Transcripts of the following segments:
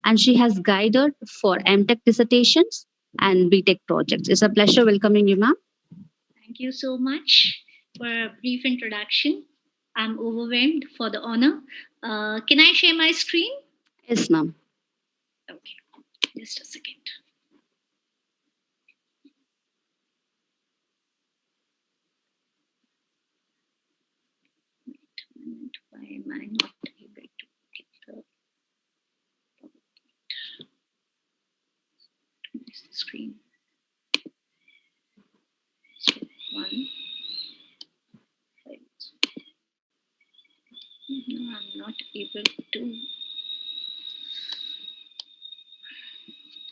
and she has guided for MTech dissertations and BTech projects. It's a pleasure welcoming you, ma'am. Thank you so much for a brief introduction. I'm overwhelmed for the honor. Can I share my screen? Yes, ma'am. Okay, just a second. Wait a minute, why am I not able to get the screen? So, one. No, I'm not able to.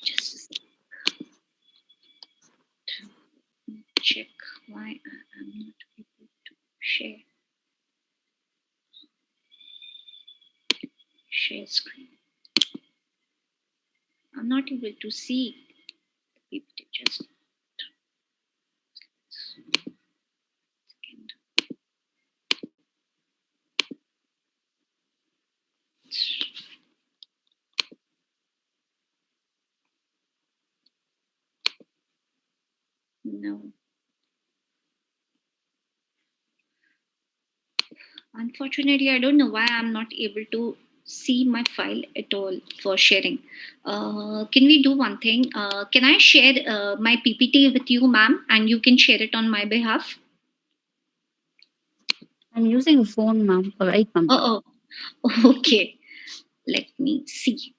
Just check why I am not able to share screen. I'm not able to see the PPT. Just second. No. Unfortunately, I don't know why I'm not able to see my file at all for sharing. Can we do one thing? Can I share my PPT with you, ma'am, and you can share it on my behalf? I'm using a phone, ma'am. Right, ma'am. Oh, okay. Let me see.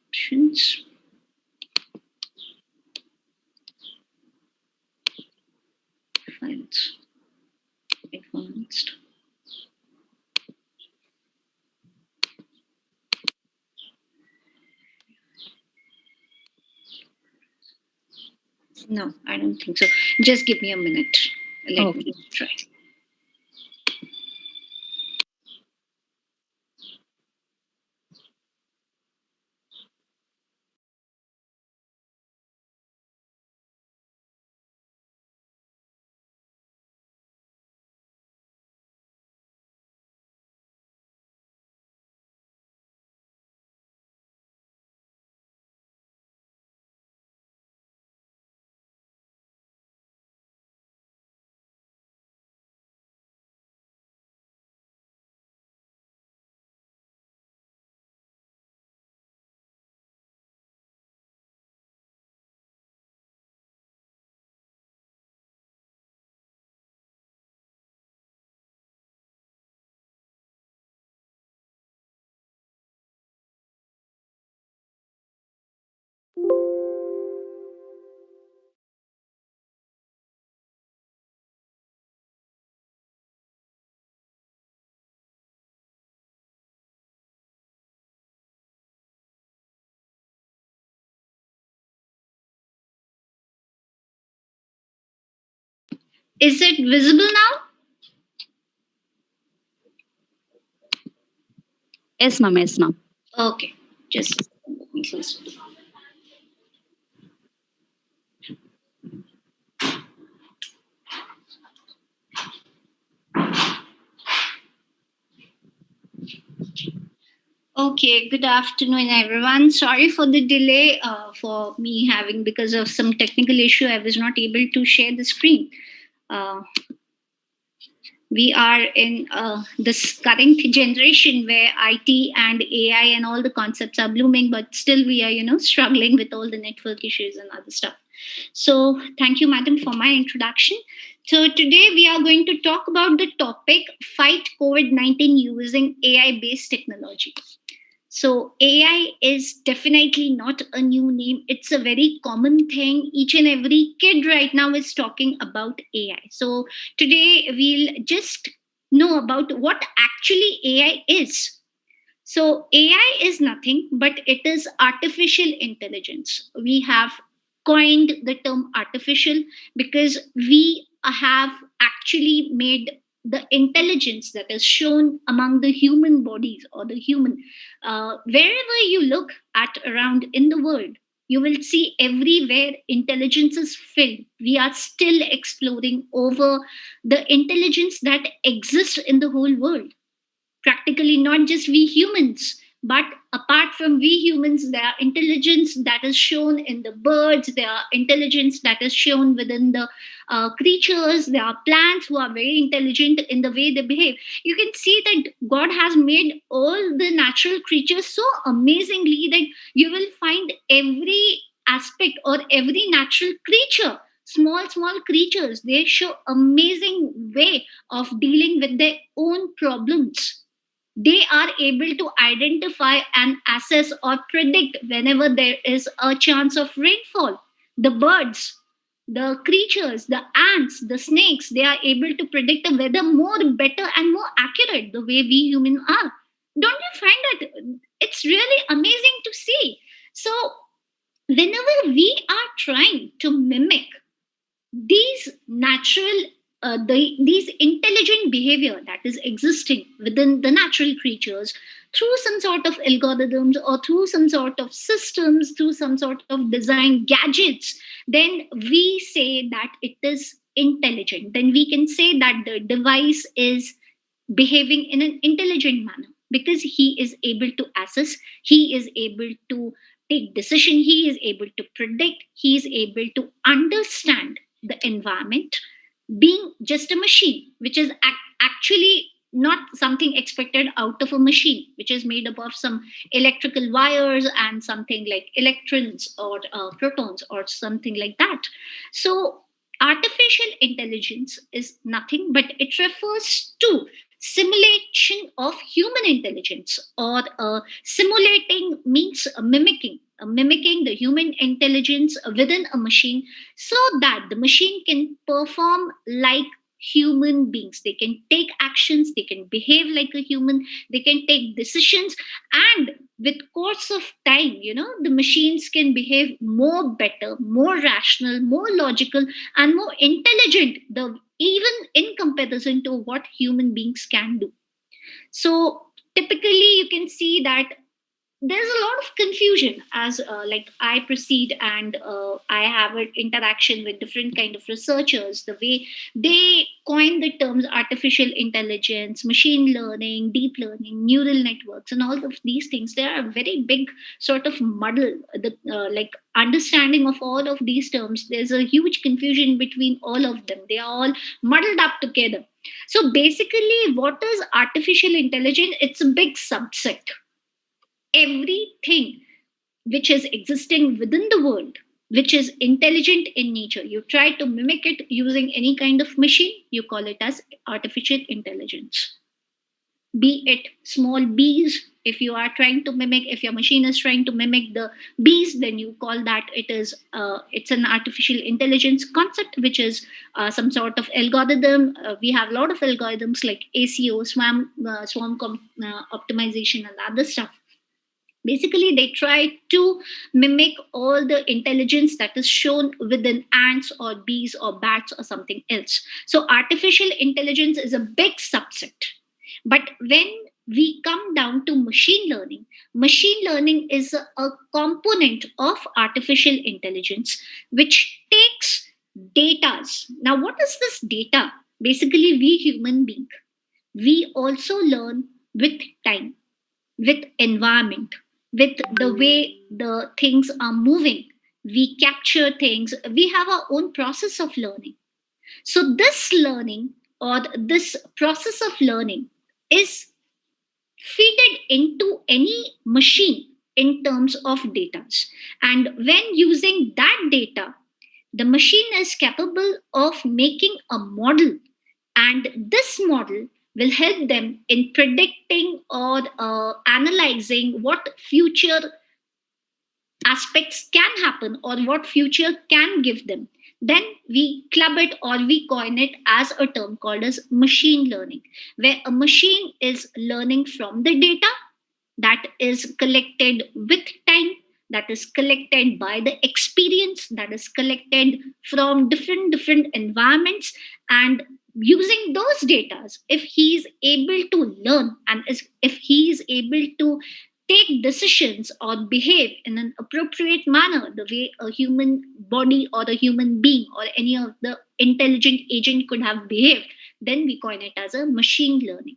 Options. Files. Advanced. No, I don't think so. Just give me a minute. Let me try. Is it visible now? Yes, ma'am. Yes, ma'am. Okay. Just a second. Let me close it. Okay, good afternoon, everyone. Sorry for the delay for me having because of some technical issue. I was not able to share the screen. Uh, we are in this current generation where IT and AI and all the concepts are blooming, but still we are, struggling with all the network issues and other stuff. So thank you, madam, for my introduction. So today we are going to talk about the topic fight COVID-19 using AI-based technology. So AI is definitely not a new name. It's a very common thing. Each and every kid right now is talking about AI. So today we'll just know about what actually AI is. So AI is nothing but it is artificial intelligence. We have coined the term artificial because we have actually made the intelligence that is shown among the human bodies or the human wherever you look at around in the world, You will see everywhere intelligence is filled. We are still exploring over the intelligence that exists in the whole world. Practically not just we humans, but apart from we humans, there are intelligence that is shown in the birds, there are intelligence that is shown within the creatures, there are plants who are very intelligent in the way they behave. You can see that God has made all the natural creatures so amazingly that you will find every aspect or every natural creature, small creatures, they show amazing way of dealing with their own problems. They are able to identify and assess or predict whenever there is a chance of rainfall. The birds, the creatures, the ants, the snakes, they are able to predict the weather more better and more accurate the way we humans are. Don't you find that it's really amazing to see? So, whenever we are trying to mimic these natural these intelligent behavior that is existing within the natural creatures through some sort of algorithms or through some sort of systems, through some sort of design gadgets, then we say that it is intelligent. Then we can say that the device is behaving in an intelligent manner because he is able to assess, he is able to take decision, he is able to predict, he is able to understand the environment, being just a machine which is actually not something expected out of a machine which is made up of some electrical wires and something like electrons or protons or something like that. So artificial intelligence is nothing but it refers to simulation of human intelligence, or simulating means mimicking the human intelligence within a machine, so that the machine can perform like human beings. They can take actions, they can behave like a human, they can take decisions, and with course of time, the machines can behave more better, more rational, more logical, and more intelligent, the even in comparison to what human beings can do. So typically you can see that there's a lot of confusion as like I proceed and I have an interaction with different kind of researchers, the way they coin the terms artificial intelligence, machine learning, deep learning, neural networks, and all of these things. They are a very big sort of muddle, the like understanding of all of these terms. There's a huge confusion between all of them, they are all muddled up together. So basically what is artificial intelligence? It's a big subset. Everything which is existing within the world, which is intelligent in nature, you try to mimic it using any kind of machine, you call it as artificial intelligence. Be it small bees, if you are trying to mimic, if your machine is trying to mimic the bees, then you call that it is it's an artificial intelligence concept, which is some sort of algorithm. We have a lot of algorithms like ACO, optimization, and other stuff. Basically they try to mimic all the intelligence that is shown within ants or bees or bats or something else. So artificial intelligence is a big subset. But when we come down to machine learning is a component of artificial intelligence which takes data. Now what is this data? Basically we human being, we also learn with time, with environment, with the way the things are moving. We capture things, we have our own process of learning. So this learning or this process of learning is feeded into any machine in terms of data. And when using that data, the machine is capable of making a model, and this model will help them in predicting or analyzing what future aspects can happen or what future can give them. Then we club it or we coin it as a term called as machine learning, where a machine is learning from the data that is collected with time, that is collected by the experience, that is collected from different environments. And using those data, if he is able to learn and if he is able to take decisions or behave in an appropriate manner, the way a human body or a human being or any of the intelligent agent could have behaved, then we coin it as a machine learning.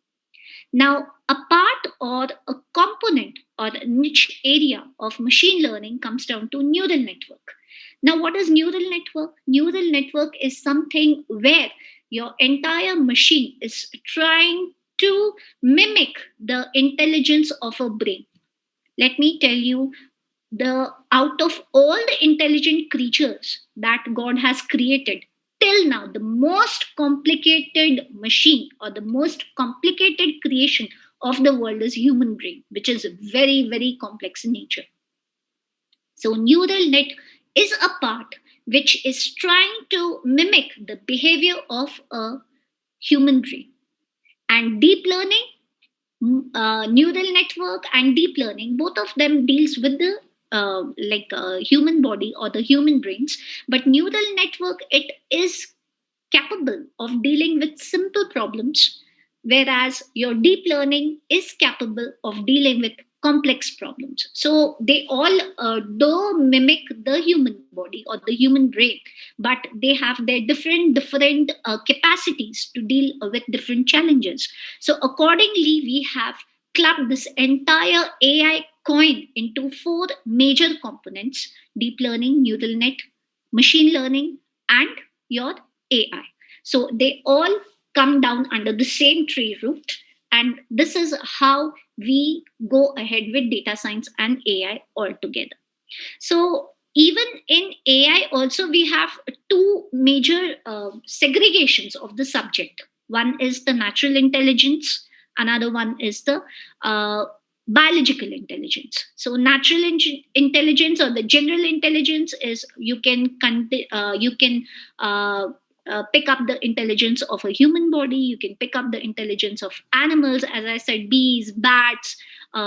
Now, a part or a component or a niche area of machine learning comes down to neural network. Now, what is neural network? Neural network is something where your entire machine is trying to mimic the intelligence of a brain. Let me tell you, the out of all the intelligent creatures that God has created till now, the most complicated machine or the most complicated creation of the world is human brain, which is very, very complex in nature. So neural net is a part which is trying to mimic the behavior of a human brain. And deep learning, neural network and deep learning, both of them deals with the human body or the human brains. But neural network, it is capable of dealing with simple problems, whereas your deep learning is capable of dealing with complex problems. So they all do mimic the human body or the human brain, but they have their different capacities to deal with different challenges. So accordingly, we have clubbed this entire AI coin into four major components: deep learning, neural net, machine learning, and your AI. So they all come down under the same tree root. And this is how we go ahead with data science and AI altogether. So even in AI, also we have two major segregations of the subject. One is the natural intelligence, another one is the uh, biological intelligence. So natural intelligence or the general intelligence is you can pick up the intelligence of a human body. You can pick up the intelligence of animals, as I said, bees, bats,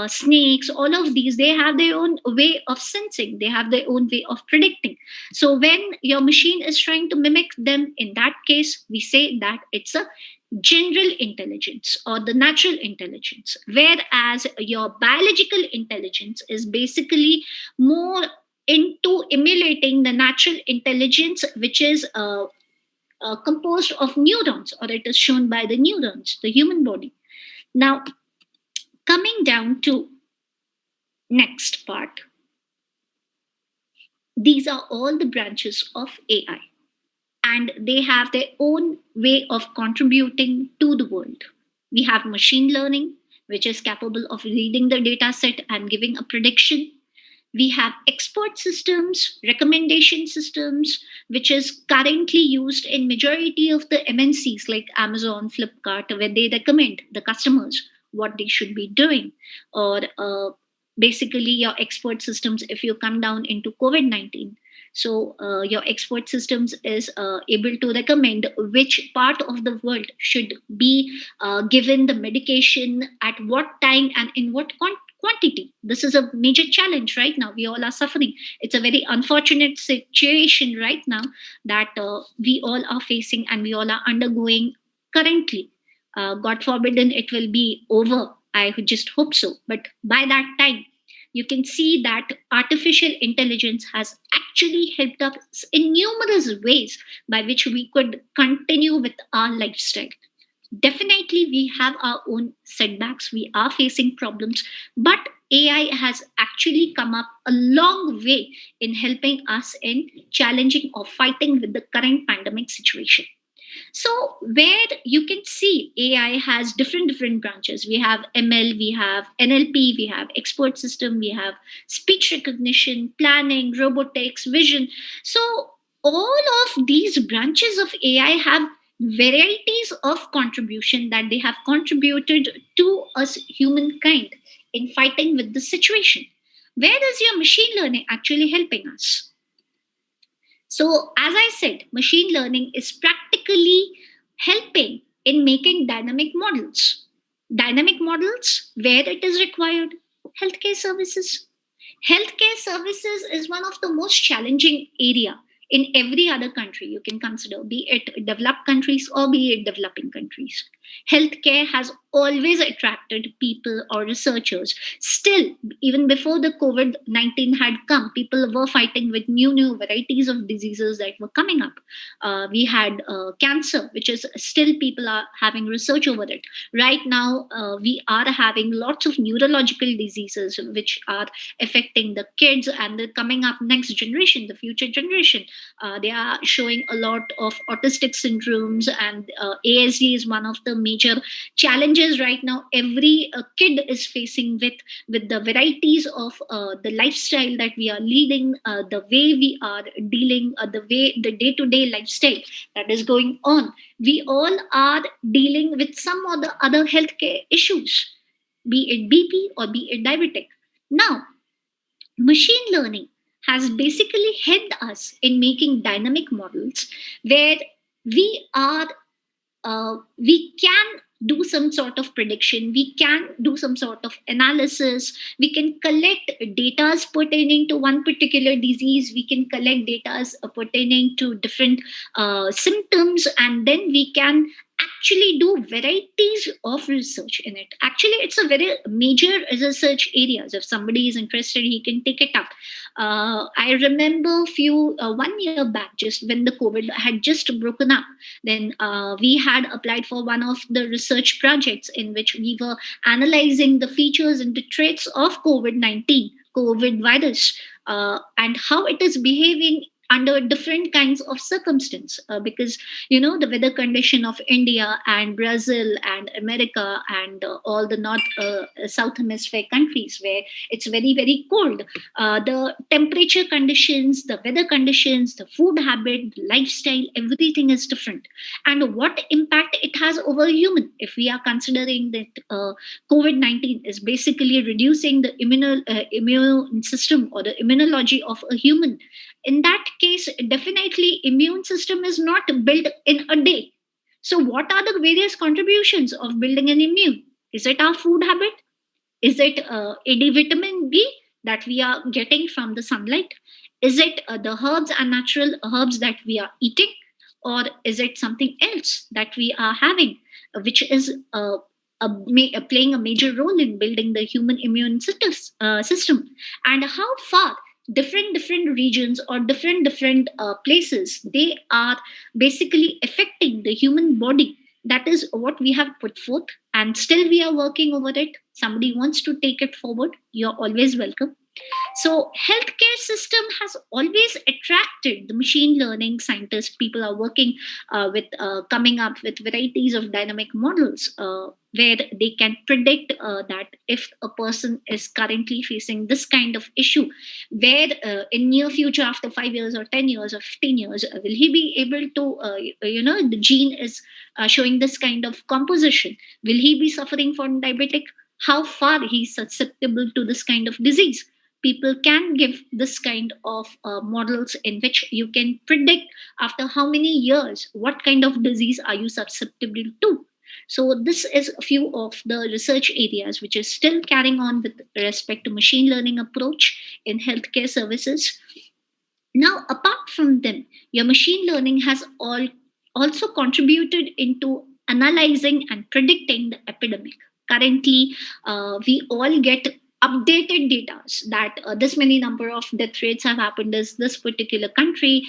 snakes. All of these, they have their own way of sensing. They have their own way of predicting. So when your machine is trying to mimic them, in that case, we say that it's a general intelligence or the natural intelligence, whereas your biological intelligence is basically more into emulating the natural intelligence, which is composed of neurons, or it is shown by the neurons, the human body. Now, coming down to next part, these are all the branches of AI, and they have their own way of contributing to the world. We have machine learning, which is capable of reading the data set and giving a prediction. We have expert systems, recommendation systems, which is currently used in majority of the MNCs like Amazon, Flipkart, where they recommend the customers what they should be doing. Or basically your expert systems, if you come down into COVID-19, so your expert systems is able to recommend which part of the world should be given the medication at what time and in what quantity. This is a major challenge right now. We all are suffering. It's a very unfortunate situation right now that we all are facing and we all are undergoing currently. God forbidden it will be over. I just hope so. But by that time, you can see that artificial intelligence has actually helped us in numerous ways by which we could continue with our lifestyle. Definitely, we have our own setbacks, we are facing problems, but AI has actually come up a long way in helping us in challenging or fighting with the current pandemic situation. So where you can see AI has different branches. We have ML, we have NLP, we have expert system, we have speech recognition, planning, robotics, vision. So all of these branches of AI have varieties of contribution that they have contributed to us humankind in fighting with the situation. Where is your machine learning actually helping us? So, as I said, machine learning is practically helping in making dynamic models. Dynamic models, where it is required, healthcare services. Healthcare services is one of the most challenging area in every other country you can consider, be it developed countries or be it developing countries. Healthcare has always attracted people or researchers. Still, even before the COVID-19 had come, people were fighting with new varieties of diseases that were coming up. We had cancer, which is still people are having research over it. Right now, we are having lots of neurological diseases which are affecting the kids and the coming up next generation, the future generation. They are showing a lot of autistic syndromes, and ASD is one of the major challenges right now. Every kid is facing with the varieties of the lifestyle that we are leading, the way we are dealing, the day to day lifestyle that is going on. We all are dealing with some or the other healthcare issues, be it BP or be it diabetic. Now, machine learning has basically helped us in making dynamic models where we can do some sort of prediction, we can do some sort of analysis, we can collect data pertaining to one particular disease, we can collect data pertaining to different symptoms, and then we can actually do varieties of research in it. Actually, it's a very major research areas. If somebody is interested, he can take it up. I remember few 1 year back, just when the COVID had just broken up, then we had applied for one of the research projects in which we were analyzing the features and the traits of COVID-19, COVID virus, and how it is behaving under different kinds of circumstance, because the weather condition of India and Brazil and America and all the north south hemisphere countries where it's very very cold, the temperature conditions, the weather conditions, the food habit, the lifestyle, everything is different. And what impact it has over human, if we are considering that COVID-19 is basically reducing the immune system or the immunology of a human. In that case, definitely immune system is not built in a day. So what are the various contributions of building an immune? Is it our food habit? Is it A vitamin B that we are getting from the sunlight? Is it the herbs and natural herbs that we are eating? Or is it something else that we are having, which is playing a major role in building the human immune system? And how far different regions or different places, they are basically affecting the human body? That is what we have put forth, and still we are working over it. Somebody wants to take it forward, you're always welcome. So healthcare system has always attracted the machine learning scientists. People are working with coming up with varieties of dynamic models where they can predict that if a person is currently facing this kind of issue, where in near future, after 5 years or 10 years or 15 years, will he be able to the gene is showing this kind of composition, will he be suffering from diabetic, how far he's susceptible to this kind of disease. People can give this kind of models in which you can predict after how many years what kind of disease are you susceptible to. So this is a few of the research areas which is still carrying on with respect to machine learning approach in healthcare services. Now, apart from them, your machine learning has also contributed into analyzing and predicting the epidemic. Currently, we all get updated data that this many number of death rates have happened in this particular country,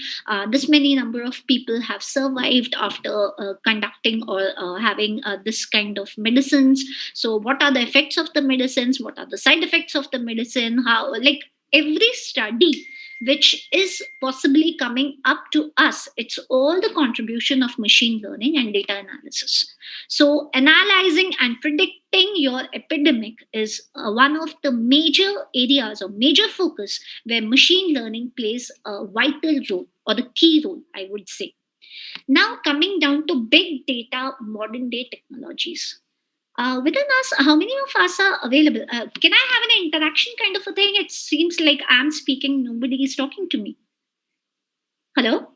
this many number of people have survived after conducting or having this kind of medicines. So what are the effects of the medicines, what are the side effects of the medicine, how, like, every study which is possibly coming up to us, it's all the contribution of machine learning and data analysis. So analyzing and predicting your epidemic is one of the major areas or major focus where machine learning plays a vital role or the key role, I would say. Now coming down to big data, modern day technologies, within us, how many of us are available? Can I have an interaction kind of a thing? It seems like I'm speaking, nobody is talking to me. Hello?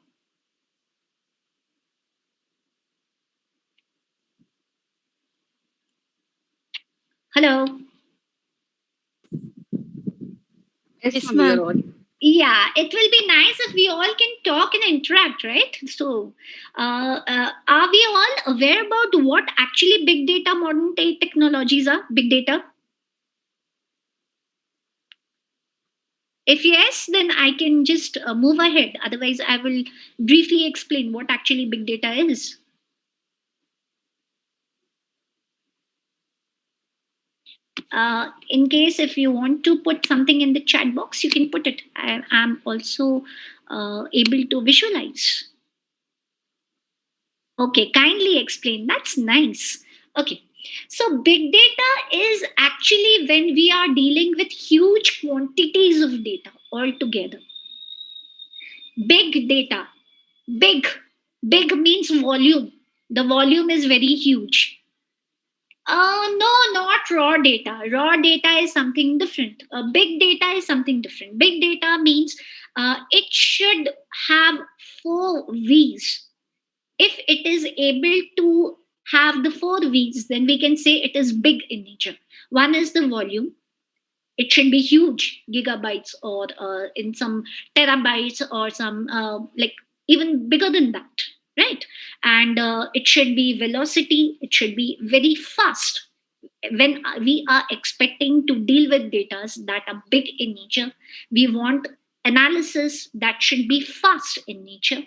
Hello? Yes, Yes, ma'am, you're ma'am. on. Yeah, it will be nice if we all can talk and interact, right? So, are we all aware about what actually big data modern day technologies are? Big data? If yes, then I can just move ahead. Otherwise, I will briefly explain what actually big data is. In case if you want to put something in the chat box, you can put it. I am also able to visualize. Okay, kindly explain. That's nice. Okay. So, big data is actually when we are dealing with huge quantities of data altogether. Big data. Big. Big means volume. The volume is very huge. No, not raw data. Raw data is something different. Big data is something different. Big data means it should have four V's. If it is able to have the four V's, then we can say it is big in nature. One is the volume. It should be huge, gigabytes or in some terabytes or some like even bigger than that, right? And it should be velocity. It should be very fast. When we are expecting to deal with data that are big in nature, we want analysis that should be fast in nature.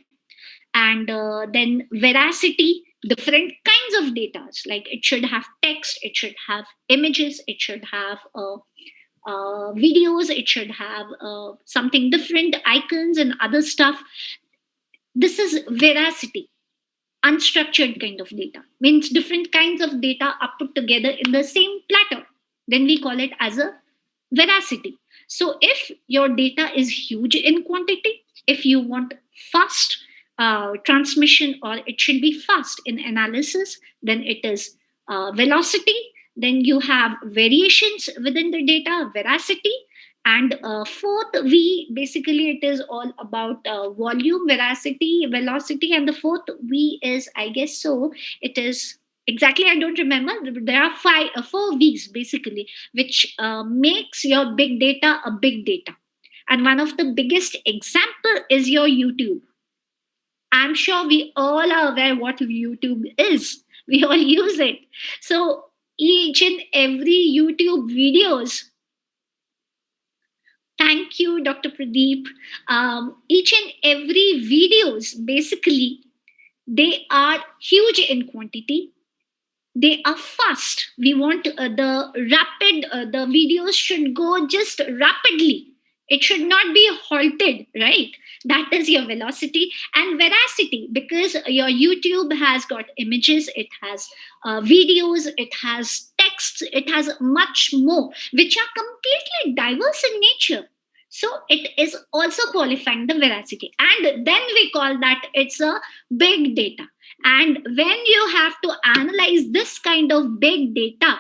And then veracity, different kinds of data, like it should have text, it should have images, it should have videos, it should have something different, icons and other stuff. This is veracity. Unstructured kind of data means different kinds of data are put together in the same platter, then we call it as a veracity. So if your data is huge in quantity, if you want fast transmission, or it should be fast in analysis, then it is velocity. Then you have variations within the data, veracity. And fourth V, basically it is all about volume, veracity, velocity. And the fourth V is, I guess so, it is exactly, I don't remember. There are four V's basically, which makes your big data a big data. And one of the biggest example is your YouTube. I'm sure we all are aware what YouTube is. We all use it. So each and every YouTube videos. Thank you, Dr. Pradeep. Each and every videos, basically, they are huge in quantity. They are fast. We want the videos should go just rapidly. It should not be halted, right? That is your velocity. And veracity, because your YouTube has got images, it has videos, it has texts, it has much more, which are completely diverse in nature. So it is also qualifying the veracity. And then we call that it's a big data. And when you have to analyze this kind of big data,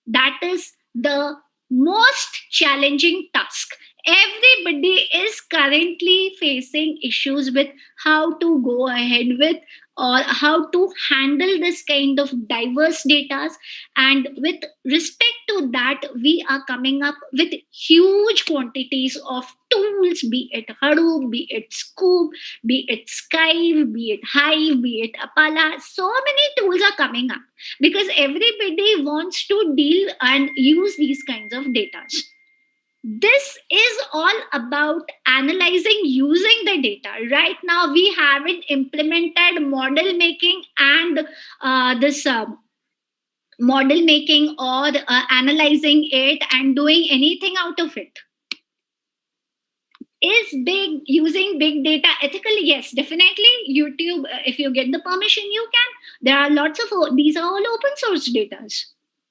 that is the most challenging task. Everybody is currently facing issues with how to go ahead with, or how to handle this kind of diverse data. And with respect to that, we are coming up with huge quantities of tools, be it Hadoop, be it Scoop, be it Skype, be it Hive, be it Apala. So many tools are coming up because everybody wants to deal and use these kinds of data. This is all about analyzing using the data. Right now we haven't implemented model making and this model making or analyzing it and doing anything out of it. Is big using big data ethically? Yes, definitely. YouTube, if you get the permission, you can. There are lots of these are all open source data,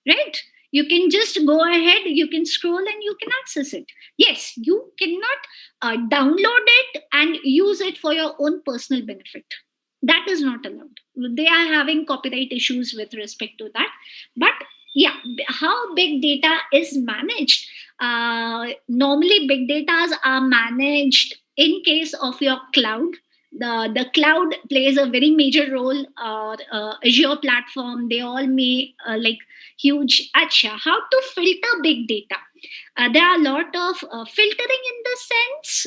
right? You can just go ahead, you can scroll and you can access it. Yes, you cannot download it and use it for your own personal benefit. That is not allowed. They are having copyright issues with respect to that. But yeah, how big data is managed, normally big data are managed in case of your cloud. The cloud plays a very major role. Azure platform, they all may like huge. Acha, how to filter big data? There are a lot of filtering in the sense,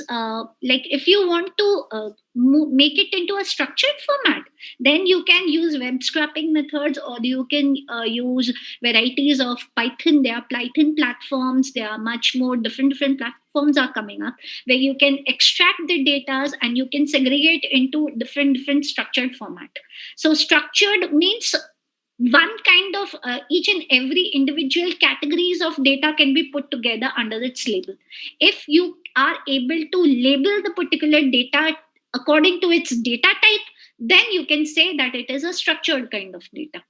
like if you want to make it into a structured format, then you can use web scraping methods, or you can use varieties of Python. There are Python platforms. There are much more different platforms are coming up where you can extract the data and you can segregate into different structured format. So structured means one kind of each and every individual categories of data can be put together under its label. If you are able to label the particular data according to its data type, then you can say that it is a structured kind of data.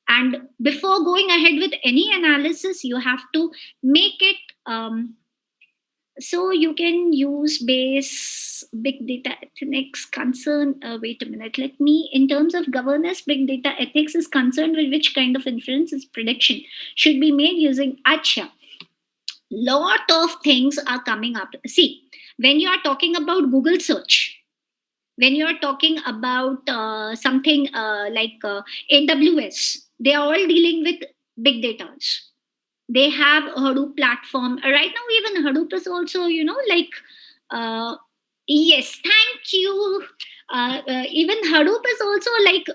And before going ahead with any analysis, you have to make it so you can use base big data ethics concern. Wait a minute. Let me, in terms of governance, big data ethics is concerned with which kind of inferences prediction should be made using Acha. Lot of things are coming up. See, when you are talking about Google search, when you are talking about something like AWS, they are all dealing with big data. They have a Hadoop platform right now. Even Hadoop is also, like uh, yes, thank you. Even Hadoop is also like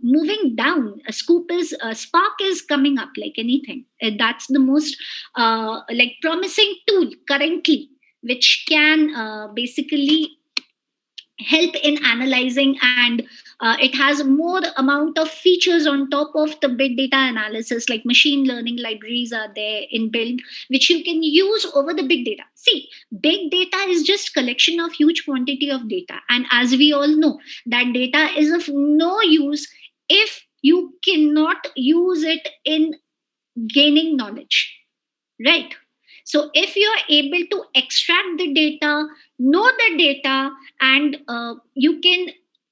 moving down. Spark is coming up like anything. That's the most like promising tool currently, which can basically help in analyzing, and it has more amount of features on top of the big data analysis, like machine learning libraries are there in build, which you can use over the big data. See, big data is just collection of huge quantity of data, and as we all know, that data is of no use if you cannot use it in gaining knowledge, right? So if you are able to extract the data, know the data, and you can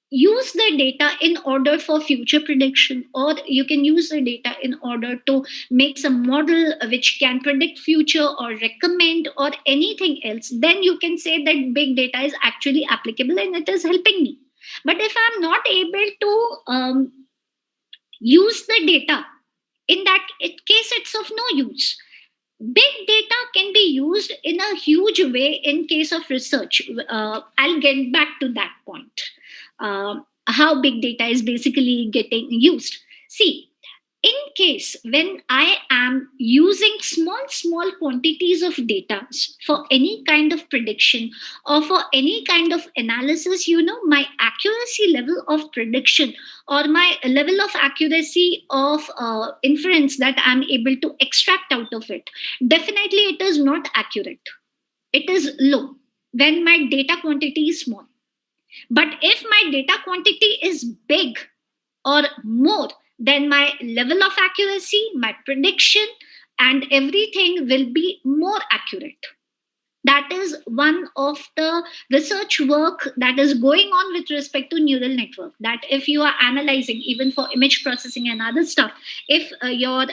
use the data in order for future prediction, or you can use the data in order to make some model which can predict future or recommend or anything else, then you can say that big data is actually applicable and it is helping me. But if I'm not able to use the data, in that case it's of no use. Big data can be used in a huge way in case of research. I'll get back to that point. How big data is basically getting used. See, in case when I am using small quantities of data for any kind of prediction or for any kind of analysis, my accuracy level of prediction or my level of accuracy of inference that I'm able to extract out of it, definitely it is not accurate. It is low when my data quantity is small. But if my data quantity is big or more, then my level of accuracy, my prediction, and everything will be more accurate. That is one of the research work that is going on with respect to neural network, that if you are analyzing even for image processing and other stuff, if your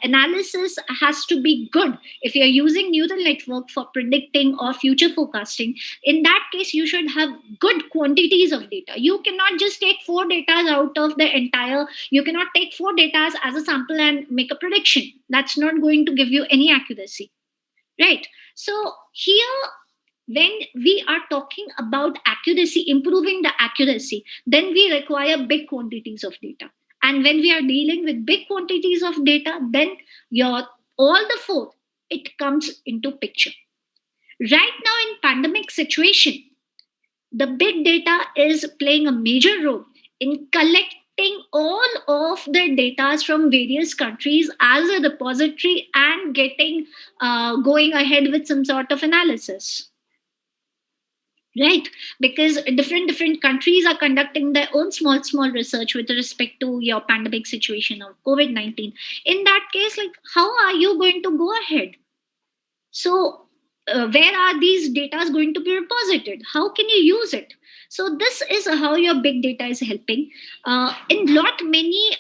analysis has to be good, if you're using neural network for predicting or future forecasting, in that case you should have good quantities of data. You cannot just take four data out of the entire, you cannot take four data as a sample and make a prediction. That's not going to give you any accuracy, right? So here, when we are talking about accuracy, improving the accuracy, then we require big quantities of data. And when we are dealing with big quantities of data, then your all the four, it comes into picture. Right now in pandemic situation, the big data is playing a major role in collecting all of the data from various countries as a repository and getting going ahead with some sort of analysis, right? Because different countries are conducting their own small research with respect to your pandemic situation of COVID-19. In that case, like, how are you going to go ahead? So where are these data going to be reposited? How can you use it? So this is how your big data is helping. In lot many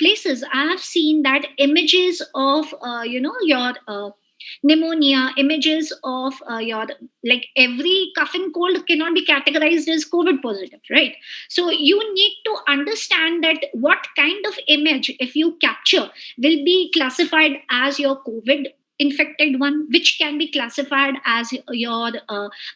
places I have seen that images of your pneumonia, images of your, like, every cough and cold cannot be categorized as COVID positive, right? So you need to understand that what kind of image if you capture will be classified as your COVID infected one, which can be classified as your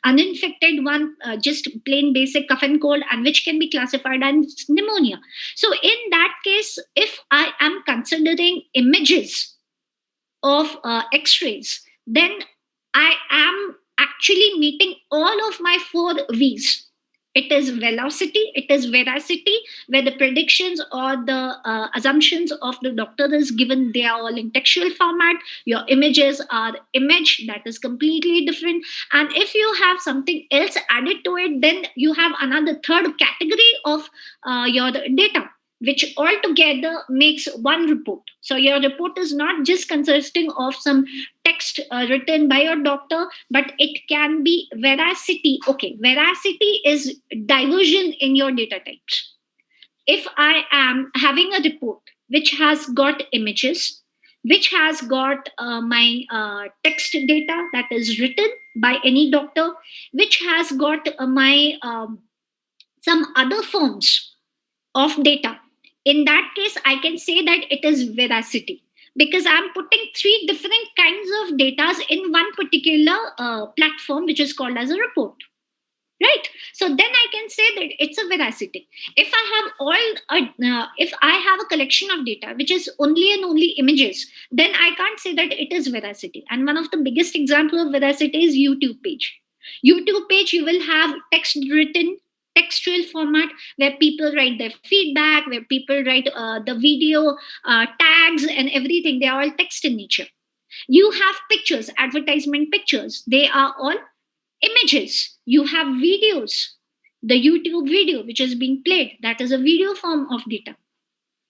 uninfected one, just plain basic cough and cold, and which can be classified as pneumonia. So in that case, if I am considering images of x-rays, then I am actually meeting all of my four V's. It is velocity, it is veracity, where the predictions or the assumptions of the doctor is given, they are all in textual format. Your images are image that is completely different. And if you have something else added to it, then you have another third category of your data, which altogether makes one report. So your report is not just consisting of some text written by your doctor, but it can be veracity. Okay, veracity is diversion in your data types. If I am having a report which has got images, which has got my text data that is written by any doctor, which has got my some other forms of data, in that case I can say that it is veracity, because I'm putting three different kinds of data in one particular platform, which is called as a report, right? So then I can say that it's a veracity. If I have if I have a collection of data which is only and only images, then I can't say that it is veracity. And one of the biggest example of veracity is YouTube page. YouTube page, you will have text written, textual format, where people write their feedback, where people write the video tags and everything. They are all text in nature. You have pictures, advertisement pictures, they are all images. You have videos, the YouTube video which is being played, that is a video form of data.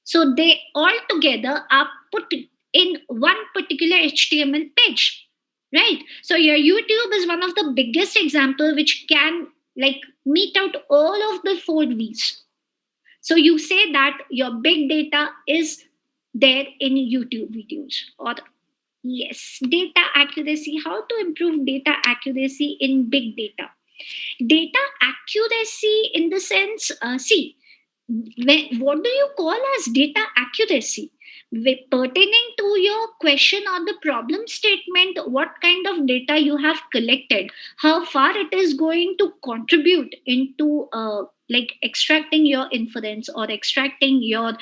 So they all together are put in one particular HTML page, right? So your YouTube is one of the biggest example which can like meet out all of the four V's. So you say that your big data is there in YouTube videos. Or yes, data accuracy. How to improve data accuracy in big data? Data accuracy in the sense, see, what do you call as data accuracy? Pertaining to your question or the problem statement, what kind of data you have collected, how far it is going to contribute into like extracting your inference or extracting your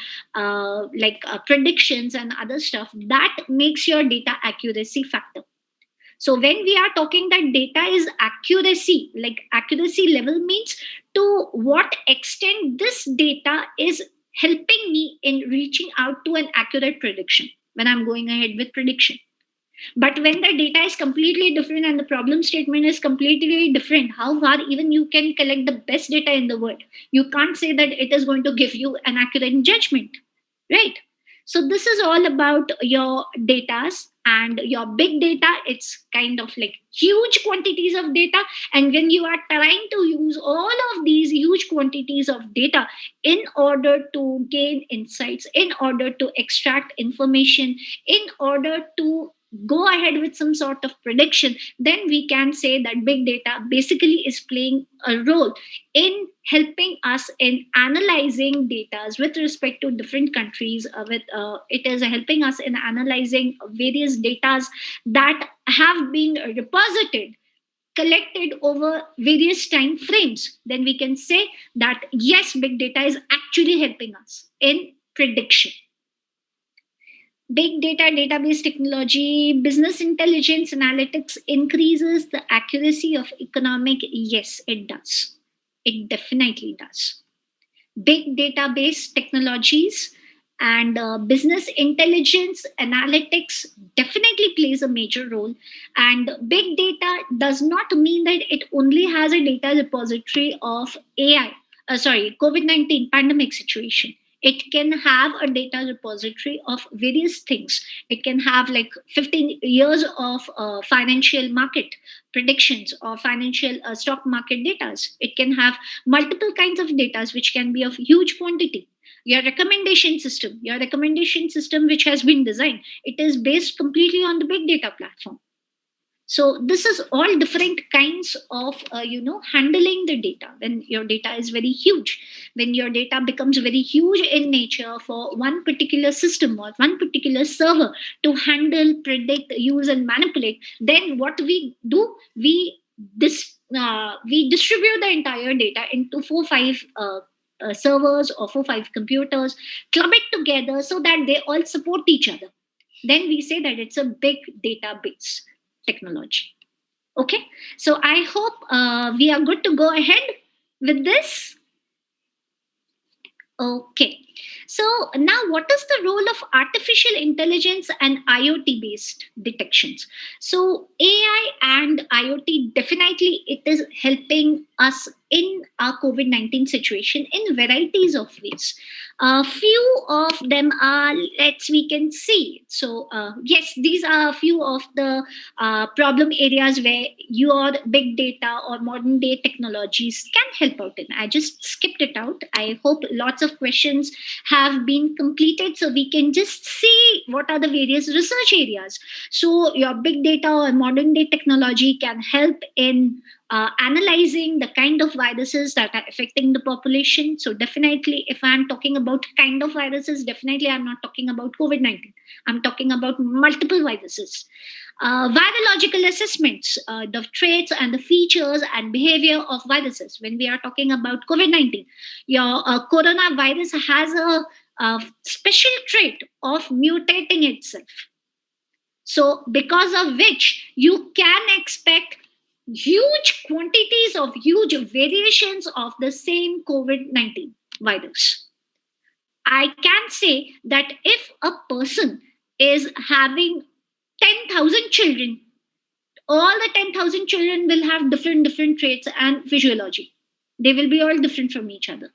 predictions and other stuff, that makes your data accuracy factor. So when we are talking that data is accuracy, like accuracy level means to what extent this data is helping me in reaching out to an accurate prediction when I'm going ahead with prediction. But when the data is completely different and the problem statement is completely different, how far even you can collect the best data in the world, you can't say that it is going to give you an accurate judgment, right? So this is all about your datas and your big data. It's kind of like huge quantities of data. And when you are trying to use all of these huge quantities of data in order to gain insights, in order to extract information, in order to go ahead with some sort of prediction, then we can say that big data basically is playing a role in helping us in analyzing data with respect to different countries. It is helping us in analyzing various data that have been reposited, collected over various time frames. Then we can say that yes, big data is actually helping us in prediction. Big data, database technology, business intelligence, analytics increases the accuracy of economic. Yes, it does. It definitely does. Big database technologies and business intelligence analytics definitely plays a major role. And big data does not mean that it only has a data repository of AI, COVID-19 pandemic situation. It can have a data repository of various things. It can have like 15 years of financial market predictions or financial stock market data. It can have multiple kinds of data which can be of huge quantity. Your recommendation system which has been designed, it is based completely on the big data platform. So this is all different kinds of handling the data. When your data is very huge, when your data becomes very huge in nature for one particular system or one particular server to handle, predict, use, and manipulate, then what we do, we distribute the entire data into 4 5 servers or 4 5 computers, club it together so that they all support each other. Then we say that it's a big database technology. Okay, so I hope we are good to go ahead with this. Okay, so now what is the role of artificial intelligence and IoT based detections? So AI and IoT, definitely it is helping us in our COVID-19 situation in varieties of ways. A few of them are, let's we can see. So yes, these are a few of the problem areas where your big data or modern day technologies can help out in. I just skipped it out. I hope lots of questions have been completed so we can just see what are the various research areas. So your big data or modern day technology can help in analyzing the kind of viruses that are affecting the population. So definitely, if I'm talking about kind of viruses, definitely I'm not talking about COVID-19. I'm talking about multiple viruses. Virological assessments, the traits and the features and behavior of viruses. When we are talking about COVID-19, your coronavirus has a special trait of mutating itself. So, because of which you can expect huge quantities of huge variations of the same COVID-19 virus. I can say that if a person is having 10,000 children, all the 10,000 children will have different traits and physiology. They will be all different from each other.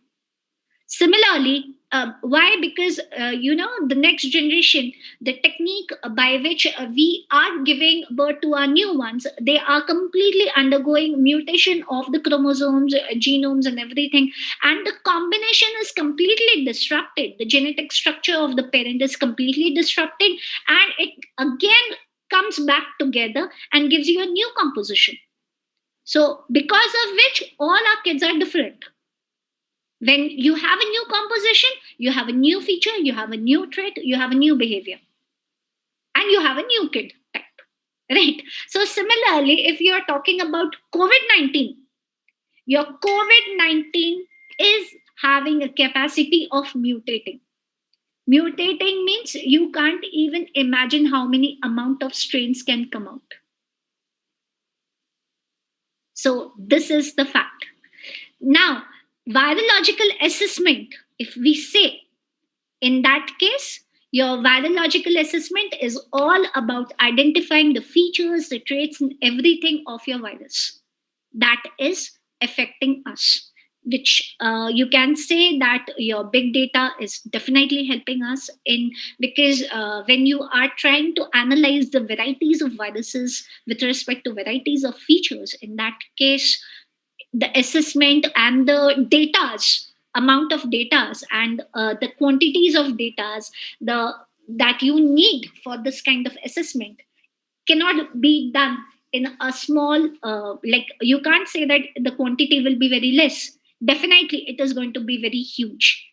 Similarly, why? Because the next generation, the technique by which we are giving birth to our new ones, they are completely undergoing mutation of the chromosomes, genomes, and everything, and the combination is completely disrupted. The genetic structure of the parent is completely disrupted, and it again comes back together and gives you a new composition. So, because of which all our kids are different. When you have a new composition, you have a new feature, you have a new trait, you have a new behavior, and you have a new kid type. Right? So, similarly, if you are talking about COVID 19, your COVID 19 is having a capacity of mutating. Mutating means you can't even imagine how many amount of strains can come out. So, this is the fact. Now, virological assessment, if we say, in that case, your virological assessment is all about identifying the features, the traits, and everything of your virus that is affecting us. Which you can say that your big data is definitely helping us in, because when you are trying to analyze the varieties of viruses with respect to varieties of features, in that case, the assessment and the datas, amount of datas, and the quantities of datas the that you need for this kind of assessment cannot be done in a small, like you can't say that the quantity will be very less. Definitely it is going to be very huge.